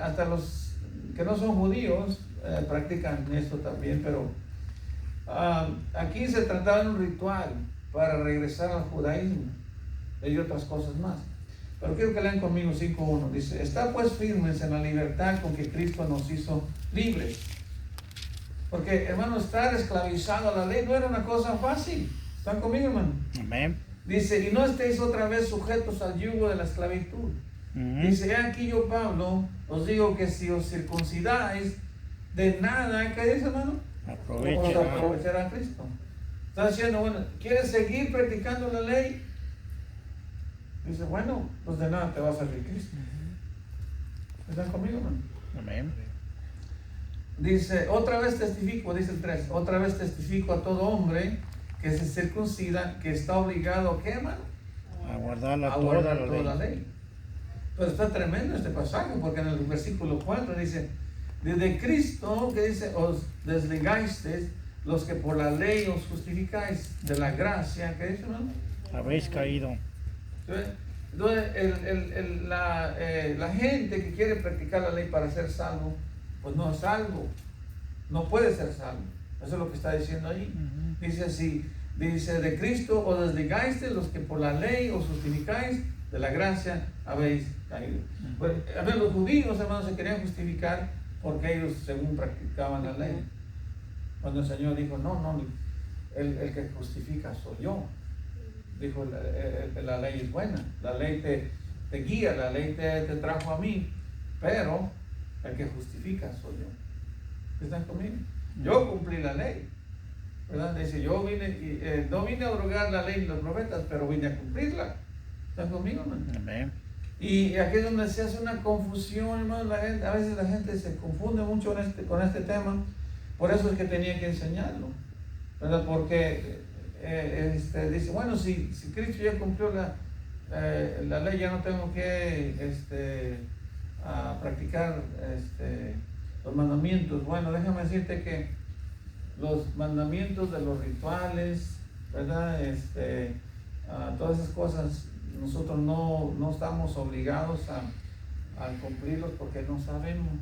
hasta los que no son judíos practican esto también. Pero aquí se trataba de un ritual para regresar al judaísmo y otras cosas más. Pero quiero que lean conmigo 5.1. Dice, está pues firmes en la libertad con que Cristo nos hizo libres. Porque, hermano, estar esclavizado a la ley no era una cosa fácil. ¿Están conmigo, hermano? Amén. Dice, y no estéis otra vez sujetos al yugo de la esclavitud. Dice, he aquí yo, Pablo, os digo que si os circuncidáis, de nada, ¿qué dice, hermano? Aprovechar a Cristo. Está diciendo, bueno, ¿quieres seguir practicando la ley? Dice, bueno, pues de nada te va a servir Cristo. ¿Están conmigo, hermano? Amén. Dice, otra vez testifico, dice el 3, otra vez testifico a todo hombre que se circuncida, que está obligado, ¿qué, hermano? A guardar toda la ley. Pero está tremendo este pasaje, porque en el versículo 4 dice, desde Cristo, que dice, os desligasteis los que por la ley os justificáis de la gracia, ¿qué dice, hermano? Habéis caído. Entonces, la gente que quiere practicar la ley para ser salvo, pues no es salvo, no puede ser salvo. Eso es lo que está diciendo ahí. Dice así, dice, de Cristo os desligaste los que por la ley os justificáis, de la gracia habéis caído. Pues, a ver, los judíos, hermanos, se querían justificar porque ellos según practicaban la ley. Cuando el Señor dijo, no, el que justifica soy yo. Dijo, la ley es buena, la ley te guía, la ley te trajo a mí, pero el que justifica soy yo. ¿Están conmigo? Yo cumplí la ley, ¿verdad? Dice, yo vine, no vine a abrogar la ley de los profetas, pero vine a cumplirla. ¿Están conmigo, hermano? Amén. Y aquí es donde se hace una confusión, hermano. A veces la gente se confunde mucho con este tema, por eso es que tenía que enseñarlo, ¿verdad? Porque dice, bueno, si Cristo ya cumplió la ley, ya no tengo que practicar los mandamientos. Bueno, déjame decirte que los mandamientos de los rituales, ¿verdad? Todas esas cosas, nosotros no estamos obligados a cumplirlos porque no sabemos.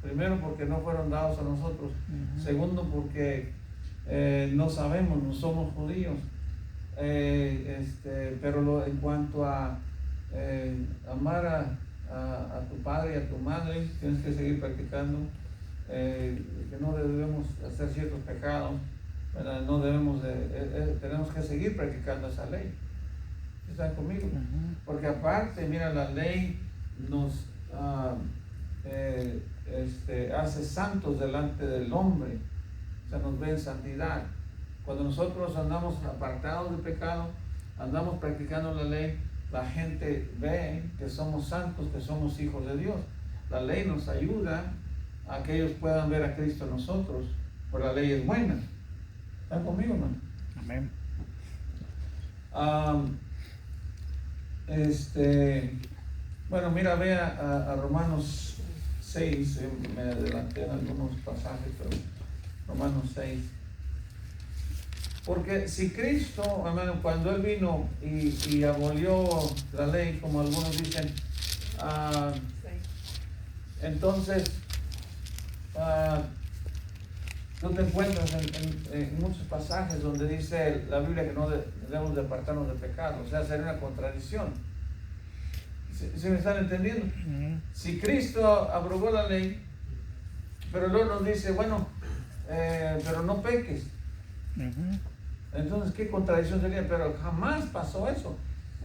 Primero, porque no fueron dados a nosotros. Segundo, porque no sabemos, no somos judíos. Pero en cuanto a amar a tu padre y a tu madre, tienes que seguir practicando, que no debemos hacer ciertos pecados, ¿verdad? No debemos tenemos que seguir practicando esa ley. ¿Están conmigo? Porque aparte, mira, la ley nos hace santos delante del hombre, o sea, nos ve en santidad. Cuando nosotros andamos apartados del pecado, andamos practicando la ley, la gente ve que somos santos, que somos hijos de Dios. La ley nos ayuda a que ellos puedan ver a Cristo en nosotros, porque la ley es buena. ¿Están conmigo, hermano? Amén. Bueno, mira, ve a Romanos 6, me adelanté en algunos pasajes, pero Romanos 6. Porque si Cristo, hermano, cuando Él vino y abolió la ley, como algunos dicen, entonces tú te encuentras en muchos pasajes donde dice la Biblia que no debemos de apartarnos del pecado, o sea, sería una contradicción. ¿Sí me están entendiendo? Si Cristo abrogó la ley, pero luego nos dice, bueno, pero no peques. Entonces, ¿qué contradicción sería? Pero jamás pasó eso.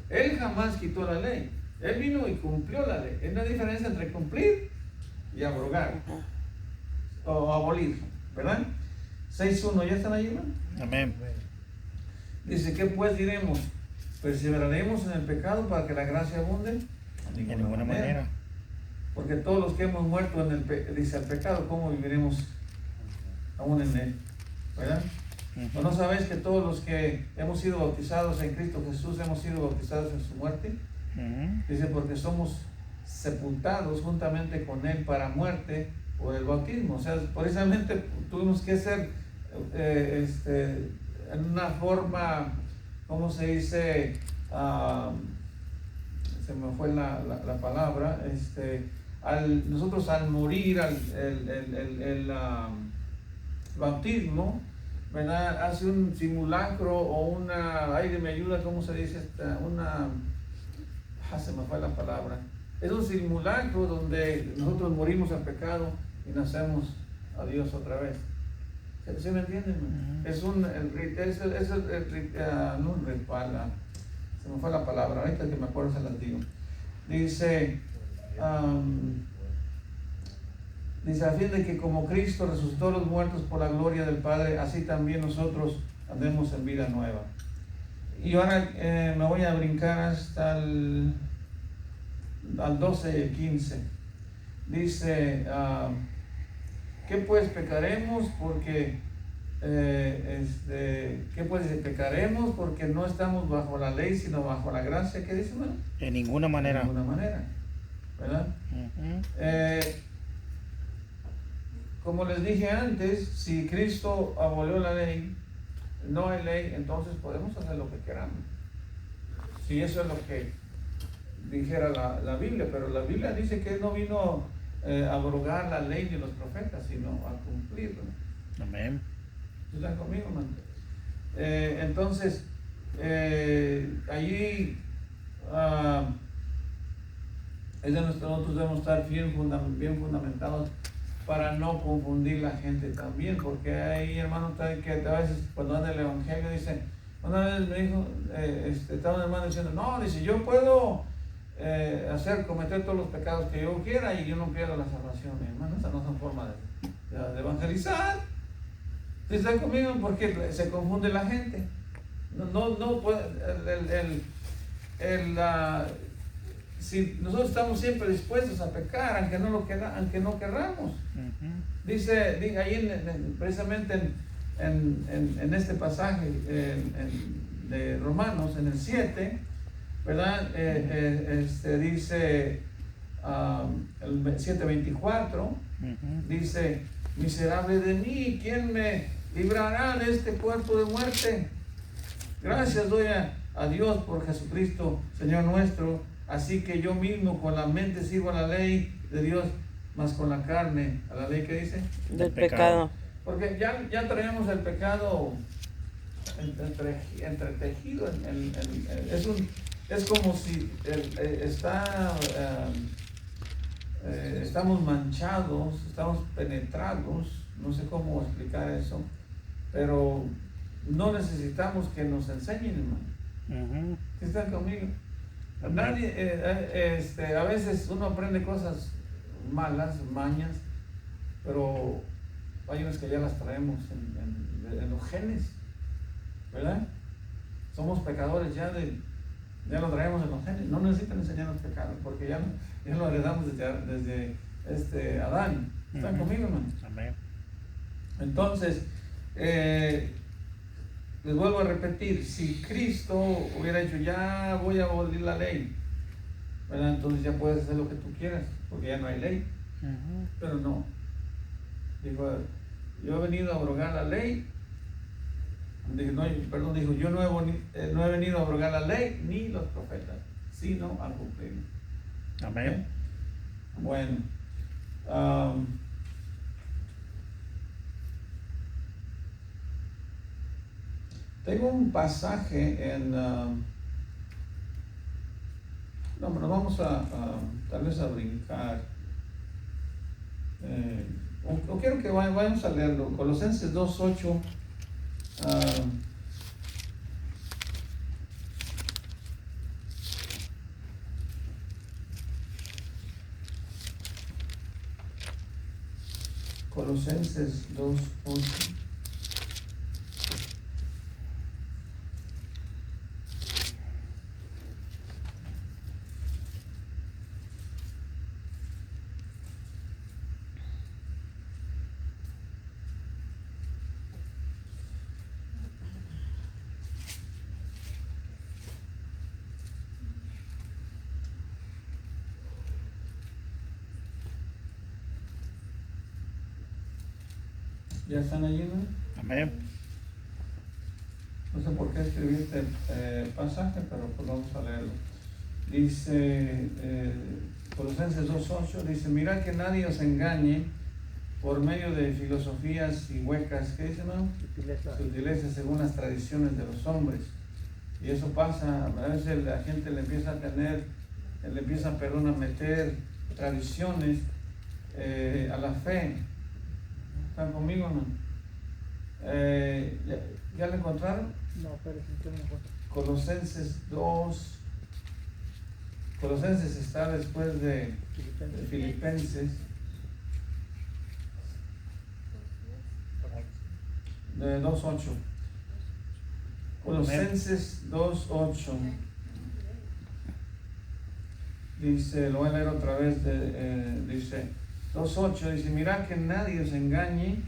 Él jamás quitó la ley. Él vino y cumplió la ley. Es la diferencia entre cumplir y abrogar. O abolir, ¿verdad? 6.1, ¿ya están ahí, hermano? Amén. Dice, ¿qué pues diremos? ¿Perseveraremos en el pecado para que la gracia abunde? De ninguna manera. Porque todos los que hemos muerto en dice el pecado, ¿cómo viviremos aún en él? ¿Verdad? ¿O no sabéis que todos los que hemos sido bautizados en Cristo Jesús hemos sido bautizados en su muerte? Dice, porque somos sepultados juntamente con Él para muerte por el bautismo. O sea, precisamente tuvimos que ser en una forma, ¿cómo se dice? Se me fue la palabra. Nosotros al morir, el bautismo, ¿verdad? Hace un simulacro o una, aire me ayuda, ¿cómo se dice? Se me fue la palabra. Es un simulacro donde nosotros morimos al pecado y nacemos a Dios otra vez. ¿Sí me entienden? Es un no un ritual, se me fue la palabra, ahorita que me acuerdo se las digo. Dice, dice, a fin de que como Cristo resucitó a los muertos por la gloria del Padre, así también nosotros andemos en vida nueva. Y ahora me voy a brincar hasta al 12 y el 15. Dice, ¿qué pues pecaremos? Porque, ¿qué pues pecaremos? Porque no estamos bajo la ley, sino bajo la gracia. ¿Qué dice, hermano? De ninguna manera. De ninguna manera, ¿verdad? Como les dije antes, si Cristo abolió la ley, no hay ley, entonces podemos hacer lo que queramos. Si eso es lo que dijera la Biblia, pero la Biblia dice que Él no vino a abrogar la ley de los profetas, sino a cumplirla. Amén. ¿Están conmigo, hermano? Entonces, allí es de nosotros debemos estar bien fundamentados para no confundir la gente también, porque hay hermanos que a veces cuando dan el evangelio dicen, una vez me dijo, estaba un hermano diciendo, no, dice, yo puedo cometer todos los pecados que yo quiera y yo no pierdo la salvación. Hermano, esas no son formas de evangelizar. ¿Sí están conmigo? Porque se confunde la gente. No puede, si nosotros estamos siempre dispuestos a pecar, aunque no querramos. Dice ahí precisamente en este pasaje de Romanos, en el 7, ¿verdad? Dice el 7:24, dice, miserable de mí, ¿quién me librará de este cuerpo de muerte? Gracias doy a Dios por Jesucristo, Señor nuestro. Así que yo mismo con la mente sirvo a la ley de Dios, más con la carne, a la ley que dice del pecado. Porque ya traemos el pecado entretejido. Es como si estamos manchados, estamos penetrados, no sé cómo explicar eso, pero no necesitamos que nos enseñen, hermano. ¿Están conmigo? Nadie, a veces uno aprende cosas malas, mañas, pero hay unas que ya las traemos en los genes, ¿verdad? Somos pecadores ya lo traemos en los genes, no necesitan enseñarnos pecados, porque ya lo heredamos desde Adán. ¿Están conmigo, hermano? Amén. Entonces, les vuelvo a repetir, si Cristo hubiera dicho, ya voy a abolir la ley, ¿verdad? Entonces ya puedes hacer lo que tú quieras, porque ya no hay ley. Pero no. Digo, yo he venido a abrogar la ley Dijo, yo no he venido a abrogar la ley ni los profetas, sino a cumplir. Amén. Bueno, tengo un pasaje en, no, pero vamos a tal vez a brincar. O quiero que vayamos a leerlo. Colosenses 2:8. Colosenses 2:8. ¿Ya están allí, no? Amén. No sé por qué escribí este pasaje, pero pues vamos a leerlo. Dice, Colosenses 2:8, dice, mirad que nadie os engañe por medio de filosofías y huecas, ¿qué dice, no? Sutilezas según las tradiciones de los hombres. Y eso pasa, a veces la gente le empieza a meter tradiciones a la fe. ¿Están conmigo o no? ¿Ya lo encontraron? No, pero no me encuentro. Colosenses 2. Colosenses está después de Filipenses. De 2:8. Colosenses 2:8. Dice, lo voy a leer otra vez. Dice 2:8, dice, mirad que nadie os engañe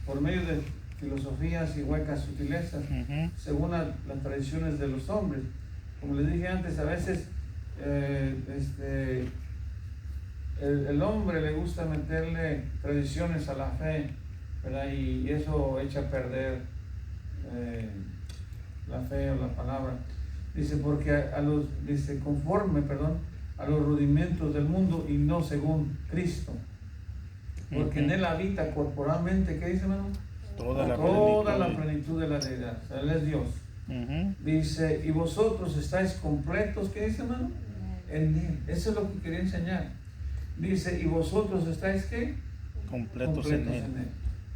por medio de filosofías y huecas sutilezas, según las tradiciones de los hombres. Como les dije antes, a veces el hombre le gusta meterle tradiciones a la fe, ¿verdad? Y eso echa a perder la fe o la palabra. Dice, porque conforme a los rudimentos del mundo y no según Cristo. Porque en él habita corporalmente, ¿qué dice, hermano? Toda la plenitud de la deidad. O sea, él es Dios. Dice, y vosotros estáis completos, ¿qué dice, hermano? En él. Eso es lo que quería enseñar. Dice, y vosotros estáis, ¿qué? Completos en él.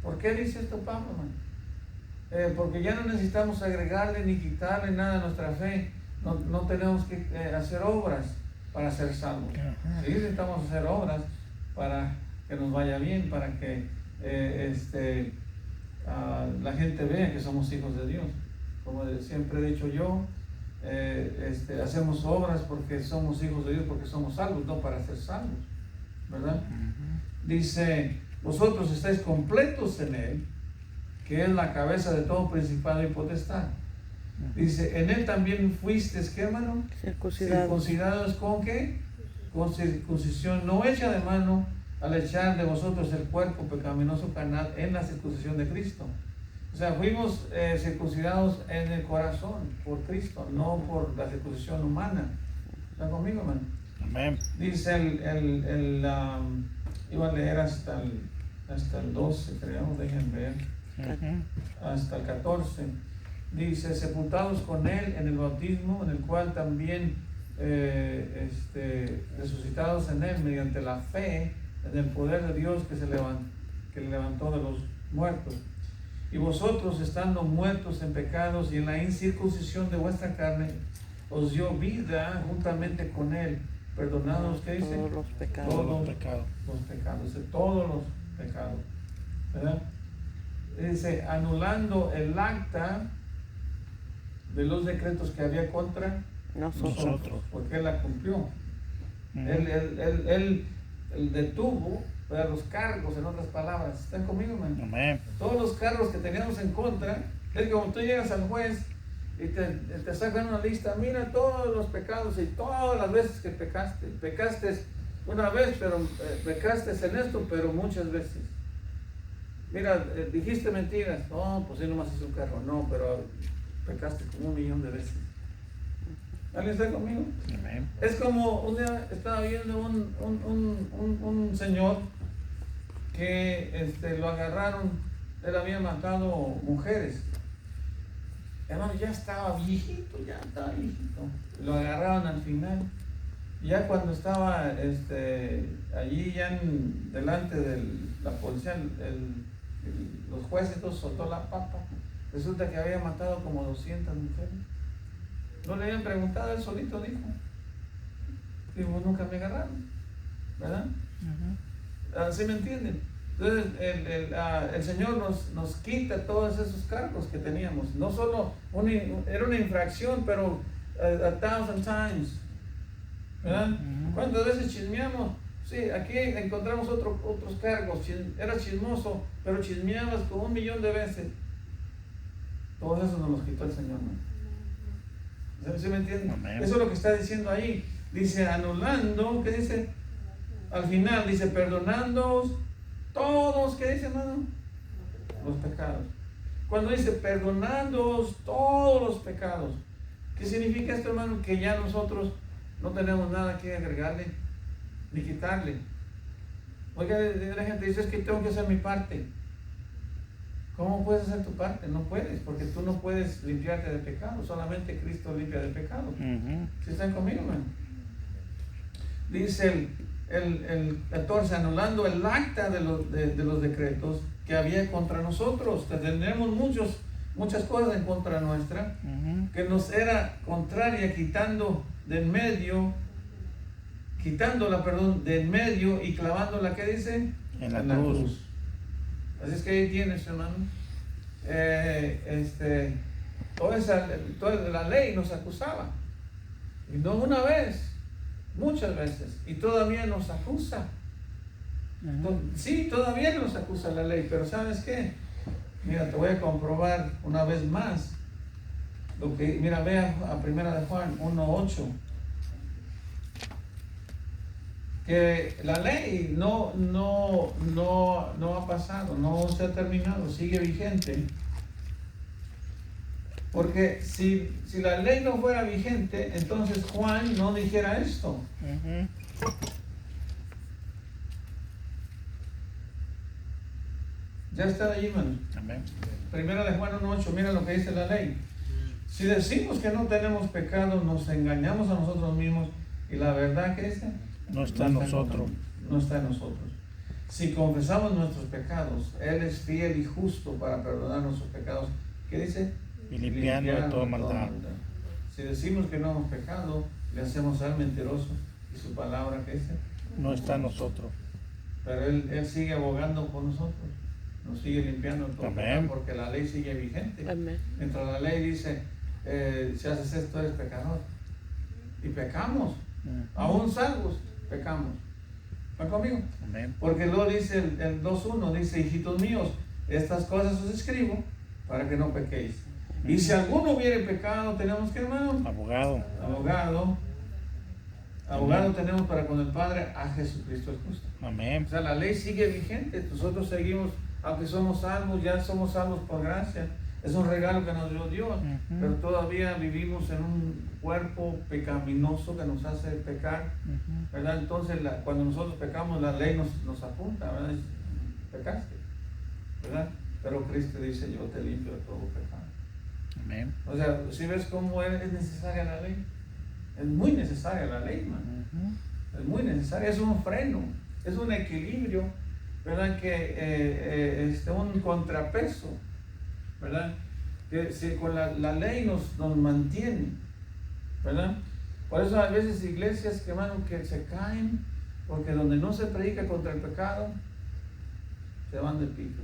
¿Por qué dice esto Pablo, hermano? Porque ya no necesitamos agregarle ni quitarle nada a nuestra fe. No tenemos que hacer obras para ser salvos. Sí, necesitamos hacer obras para que nos vaya bien, para que la gente vea que somos hijos de Dios. Como siempre he dicho yo, hacemos obras porque somos hijos de Dios, porque somos salvos, no para ser salvos, ¿verdad? Dice, vosotros estáis completos en él, que es la cabeza de todo principado y potestad. Dice, en él también fuisteis, ¿qué, hermano? Circuncidados. ¿Con qué? Con circuncisión no hecha de mano, al echar de vosotros el cuerpo pecaminoso carnal en la circuncisión de Cristo. O sea, fuimos circuncidados en el corazón por Cristo, no por la circuncisión humana. ¿Están conmigo, hermano? Amén. Dice iba a leer hasta el 12, creo, dejen ver. Hasta el 14. Dice, sepultados con él en el bautismo, en el cual también resucitados en él mediante la fe en el poder de Dios que le levantó de los muertos. Y vosotros, estando muertos en pecados y en la incircuncisión de vuestra carne, os dio vida juntamente con él, perdonados, ¿qué dice? Todos los pecados. Todos los pecados, de todos los pecados, ¿verdad? Dice, anulando el acta de los decretos que había contra nosotros, porque él la cumplió. Él detuvo los cargos, en otras palabras. ¿Están conmigo, hermano? Amén. Todos los cargos que teníamos en contra, es como tú llegas al juez y te sacan una lista, mira todos los pecados y todas las veces que pecaste. Pecaste una vez, pero pecaste en esto, pero muchas veces. Mira, dijiste mentiras. No, pues sí, nomás es un carro. No, pero pecaste como 1,000,000 de veces. ¿Alguien está conmigo? Amén. Es como un día estaba viendo un señor que lo agarraron, él había matado mujeres. Hermano, ya estaba viejito. Lo agarraron al final. Ya cuando estaba allí ya delante de la policía, los jueces todos soltó la papa. Resulta que había matado como 200 mujeres. No le habían preguntado, él solito dijo. Digo, nunca me agarraron, ¿verdad? ¿Sí me entienden? Entonces el Señor nos quita todos esos cargos que teníamos. No solo era una infracción, pero a thousand times, ¿verdad? ¿Cuántas veces chismeamos? Sí, aquí encontramos otros cargos. Eras chismoso, pero chismeabas como 1,000,000 de veces. Todo eso nos los quitó el Señor, ¿no? ¿Sí me entienden? Amén. Eso es lo que está diciendo ahí. Dice, anulando, ¿qué dice? Al final dice, perdonándoos todos, ¿qué dice, hermano? Los pecados. Cuando dice, perdonándoos todos los pecados, ¿qué significa esto, hermano? Que ya nosotros no tenemos nada que agregarle ni quitarle. Oiga, la gente dice, es que tengo que hacer mi parte. ¿Cómo puedes hacer tu parte? No puedes, porque tú no puedes limpiarte de pecado, solamente Cristo limpia de pecado. ¿Sí están conmigo, hermano? Dice el 14, anulando el acta de los decretos que había contra nosotros. Tenemos muchas cosas en contra nuestra, que nos era contraria, quitándola del medio y clavándola, ¿qué dice? En la cruz. Así es que ahí tienes, hermano. Toda la ley nos acusaba. Y no una vez, muchas veces. Y todavía nos acusa. Sí, todavía nos acusa la ley. Pero ¿sabes qué? Mira, te voy a comprobar una vez más. Mira, vea a 1 de Juan 1:8. Que la ley no ha pasado, no se ha terminado, sigue vigente. Porque si la ley no fuera vigente, entonces Juan no dijera esto. Ya está allí, hermano. Amén. 1 de Juan 1:8, mira lo que dice la ley. Si decimos que no tenemos pecado, nos engañamos a nosotros mismos, y la verdad que dice No está en nosotros. No está en nosotros. Si confesamos nuestros pecados, Él es fiel y justo para perdonar nuestros pecados. ¿Qué dice? Y limpiando de toda maldad. Si decimos que no hemos pecado, le hacemos al mentiroso, y su palabra, ¿qué dice? No está en nosotros. Pero Él sigue abogando por nosotros, nos sigue limpiando todo, Amén. porque la ley sigue vigente. Amén. Mientras la ley dice, si haces esto eres pecador, y pecamos, aún salvos, pecamos. ¿Van conmigo? Amén. Porque luego dice el 2:1, dice, hijitos míos, estas cosas os escribo para que no pequéis. Y si alguno hubiere pecado, tenemos que, hermano, Abogado. abogado tenemos para con el Padre, a Jesucristo el justo. Amén. O sea, la ley sigue vigente, nosotros seguimos, aunque somos salvos, ya somos salvos por gracia. Es un regalo que nos dio Dios, pero todavía vivimos en un cuerpo pecaminoso que nos hace pecar, ¿verdad? Entonces, cuando nosotros pecamos, la ley nos apunta, ¿verdad? Pecaste, ¿verdad? Pero Cristo dice, yo te limpio de todo pecado. Amén. O sea, si ves cómo es necesaria la ley, es muy necesaria la ley, man. Es muy necesaria, es un freno, es un equilibrio, ¿verdad? Que un contrapeso, ¿verdad? Que con la ley nos mantiene, ¿verdad? Por eso a veces iglesias que, hermano, que se caen, porque donde no se predica contra el pecado, se van de pico.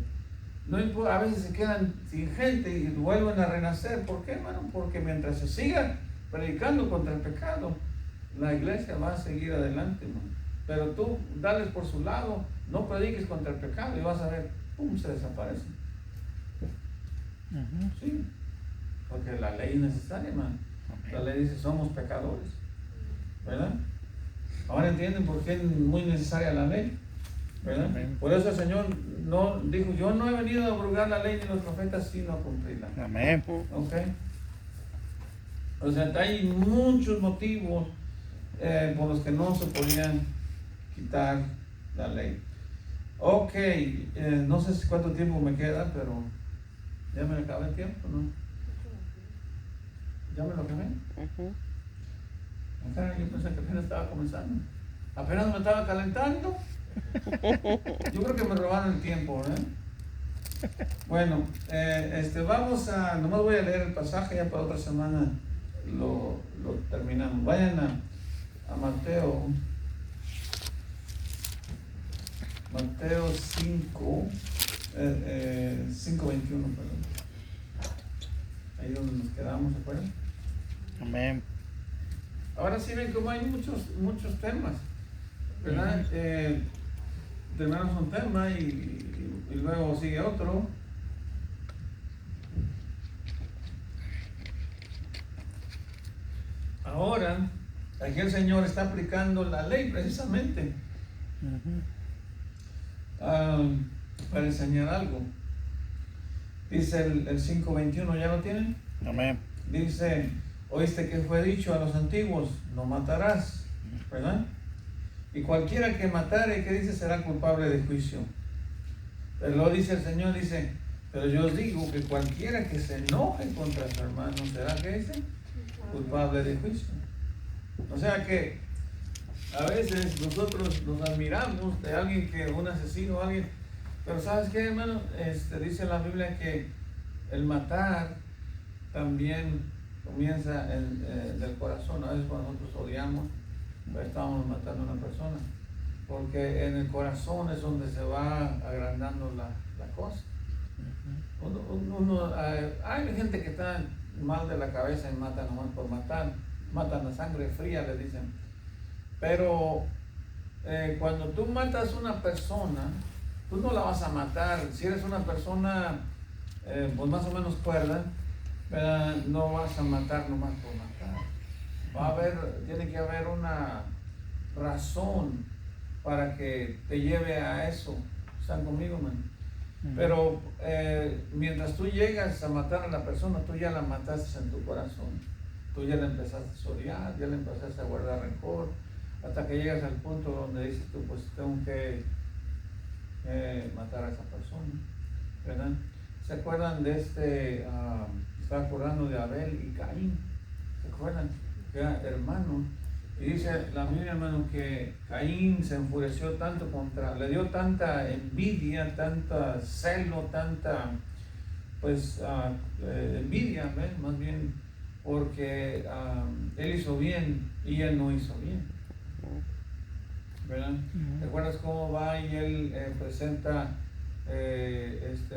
No importa, a veces se quedan sin gente y vuelven a renacer. ¿Por qué, hermano? Porque mientras se siga predicando contra el pecado, la iglesia va a seguir adelante, hermano. Pero tú, dales por su lado, no prediques contra el pecado y vas a ver, ¡pum!, se desaparece. Sí, porque la ley es necesaria, hermano. La ley dice, somos pecadores, ¿verdad? Ahora entienden por qué es muy necesaria la ley. ¿verdad? Amén. Por eso el Señor no dijo, yo no he venido a abrogar la ley ni los profetas, sino a cumplirla. Amén. ¿Ok? O sea, hay muchos motivos por los que no se podían quitar la ley. Ok, no sé cuánto tiempo me queda, pero ya me acabé el tiempo, ¿no? ¿Ya me lo acabé? Ujú. Acá yo pensé que apenas estaba comenzando. Apenas me estaba calentando. Yo creo que me robaron el tiempo, ¿eh? Bueno, vamos a, nomás voy a leer el pasaje, ya para otra semana lo terminamos. Vayan a Mateo 5, 5:21, perdón. Ahí donde nos quedamos, ¿se acuerdan? Amén. Ahora sí ven como hay muchos temas, ¿verdad? Terminamos un tema y luego sigue otro. Ahora, aquí el Señor está aplicando la ley precisamente Ujú. para enseñar algo. Dice el 5:21, ¿ya lo tienen? Amén. Dice, oíste que fue dicho a los antiguos, no matarás, ¿verdad? Y cualquiera que matare, ¿qué dice? Será culpable de juicio. Pero luego dice el Señor, dice, pero yo os digo que cualquiera que se enoje contra su hermano, ¿será que dice? Culpable de juicio. O sea que a veces nosotros nos admiramos de alguien que, un asesino, alguien, pero ¿sabes qué, hermano? Dice la Biblia que el matar también comienza del corazón. A veces cuando nosotros odiamos, pues estamos matando a una persona, porque en el corazón es donde se va agrandando la cosa. Hay gente que está mal de la cabeza y mata nomás por matar, matan a sangre fría, le dicen. Pero cuando tú matas a una persona, tú no la vas a matar. Si eres una persona pues más o menos cuerda, ¿verdad? No vas a matar nomás por matar. Tiene que haber una razón para que te lleve a eso. ¿Están conmigo, man? Pero mientras tú llegas a matar a la persona, tú ya la mataste en tu corazón. Tú ya la empezaste a odiar, ya la empezaste a guardar rencor, hasta que llegas al punto donde dices tú, pues tengo que matar a esa persona, ¿verdad? ¿Se acuerdan de estaba acordando de Abel y Caín? ¿Se acuerdan? Que eran hermanos. Y dice la Biblia, hermano, que Caín se enfureció tanto le dio tanta envidia, tanta celo, tanta, pues, envidia, ¿ves? Más bien, porque él hizo bien y él no hizo bien, ¿verdad? ¿Te acuerdas cómo va y él presenta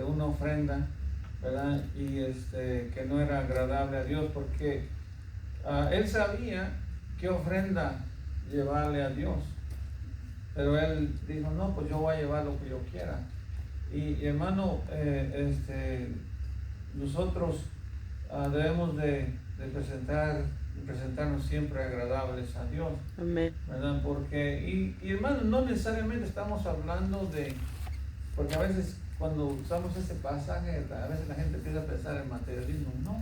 una ofrenda, ¿verdad? Y que no era agradable a Dios, porque él sabía qué ofrenda llevarle a Dios, pero él dijo, no, pues yo voy a llevar lo que yo quiera. Y hermano, nosotros debemos de presentarnos siempre agradables a Dios. Amén. ¿Verdad? Porque, y hermano, no necesariamente estamos hablando porque a veces cuando usamos este pasaje, a veces la gente empieza a pensar en materialismo. No,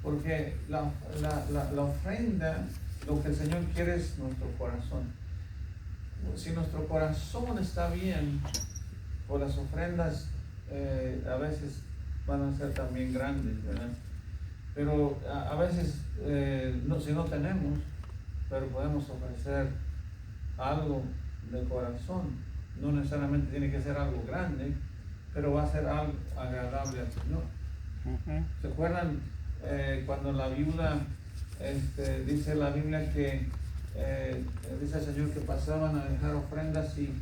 porque la ofrenda, lo que el Señor quiere es nuestro corazón. Si nuestro corazón está bien, pues las ofrendas a veces van a ser también grandes, ¿verdad? Pero a veces, si no tenemos, pero podemos ofrecer algo de corazón. No necesariamente tiene que ser algo grande, pero va a ser algo agradable al Señor. ¿Se acuerdan cuando la viuda, dice la Biblia que dice el Señor que pasaban a dejar ofrendas y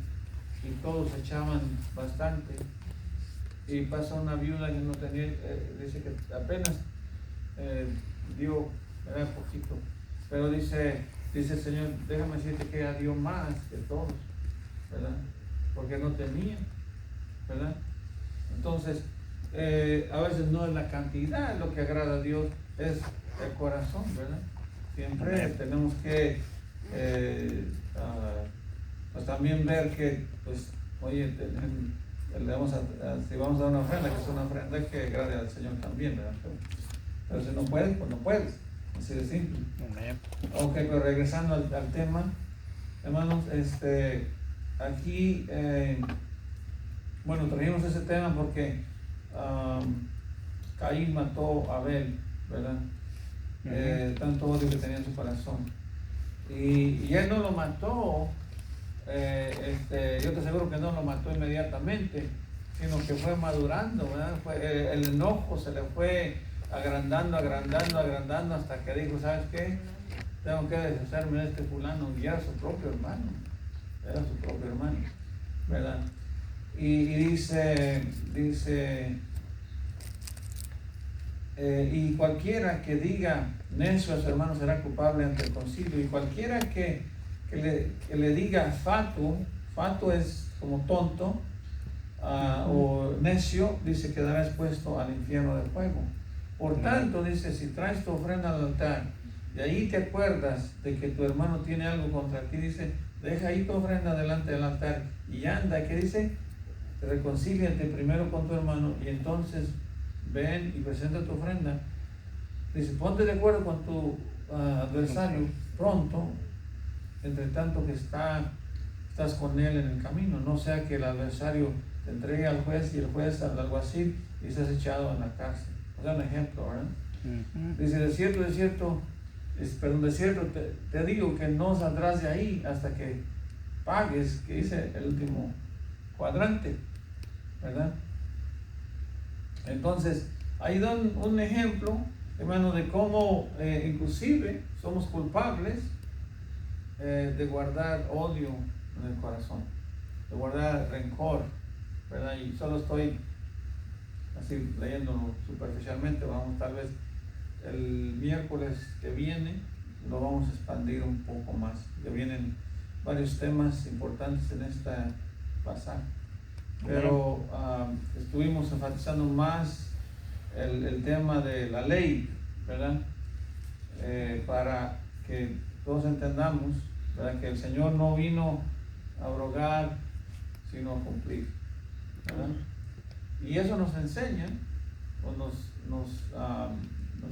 todos echaban bastante? Y pasa una viuda que no tenía, dice que apenas dio poquito, pero dice el Señor, déjame decirte que ella dio más que todos, ¿verdad? Porque no tenía, ¿verdad? Entonces, a veces no es la cantidad lo que agrada a Dios, es el corazón, ¿verdad? Siempre tenemos que pues también ver que, pues, oye, si vamos a dar una ofrenda, que es una ofrenda que agrade al Señor también, ¿verdad? Pero si no puedes, pues no puedes, así de simple. Amén. Ok, pero regresando al tema, hermanos, aquí, bueno, trajimos ese tema porque Caín mató a Abel, ¿verdad? Tanto odio que tenía en su corazón. Y él no lo mató, yo te aseguro que no lo mató inmediatamente, sino que fue madurando, ¿verdad? El enojo se le fue agrandando hasta que dijo, ¿sabes qué? Tengo que deshacerme de este fulano. Y era su propio hermano, ¿verdad? Y dice, y cualquiera que diga necio a su hermano será culpable ante el concilio, y cualquiera que le diga fatu es como tonto, o necio, dice, quedará expuesto al infierno de fuego. Por tanto, dice, si traes tu ofrenda al altar y ahí te acuerdas de que tu hermano tiene algo contra ti, dice, deja ahí tu ofrenda delante del altar y anda, que dice, reconcíliate primero con tu hermano y entonces ven y presenta tu ofrenda. Dice, ponte de acuerdo con tu adversario pronto, entre tanto que estás con él en el camino, no sea que el adversario te entregue al juez y el juez al alguacil y seas echado en la cárcel. O sea, un ejemplo, ¿verdad? Dice, de cierto, te digo que no saldrás de ahí hasta que pagues, que dice el último cuadrante, ¿verdad? Entonces, ahí dan un ejemplo, hermano, de cómo inclusive somos culpables de guardar odio en el corazón, de guardar rencor, ¿verdad? Y solo estoy así leyéndolo superficialmente. Vamos, tal vez el miércoles que viene lo vamos a expandir un poco más, que vienen varios temas importantes en esta pasaje, pero estuvimos enfatizando más el tema de la ley, ¿verdad? Para que todos entendamos, ¿verdad?, que el Señor no vino a abrogar sino a cumplir, ¿verdad? Y eso nos enseña, o nos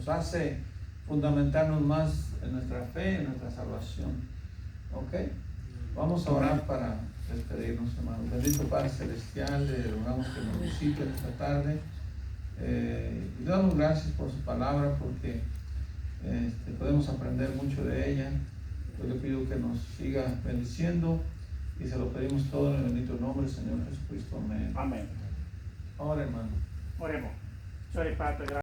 hace fundamentarnos más en nuestra fe, en nuestra salvación. ¿Ok? Vamos a orar para despedirnos, hermanos. Bendito Padre Celestial, le rogamos que nos visite esta tarde. Y le damos gracias por su palabra, porque podemos aprender mucho de ella. Yo le pido que nos siga bendiciendo y se lo pedimos todo en el bendito nombre del Señor Jesucristo. Amén. Amén. Ahora, hermano. Oremos. Señor y Padre, gracias.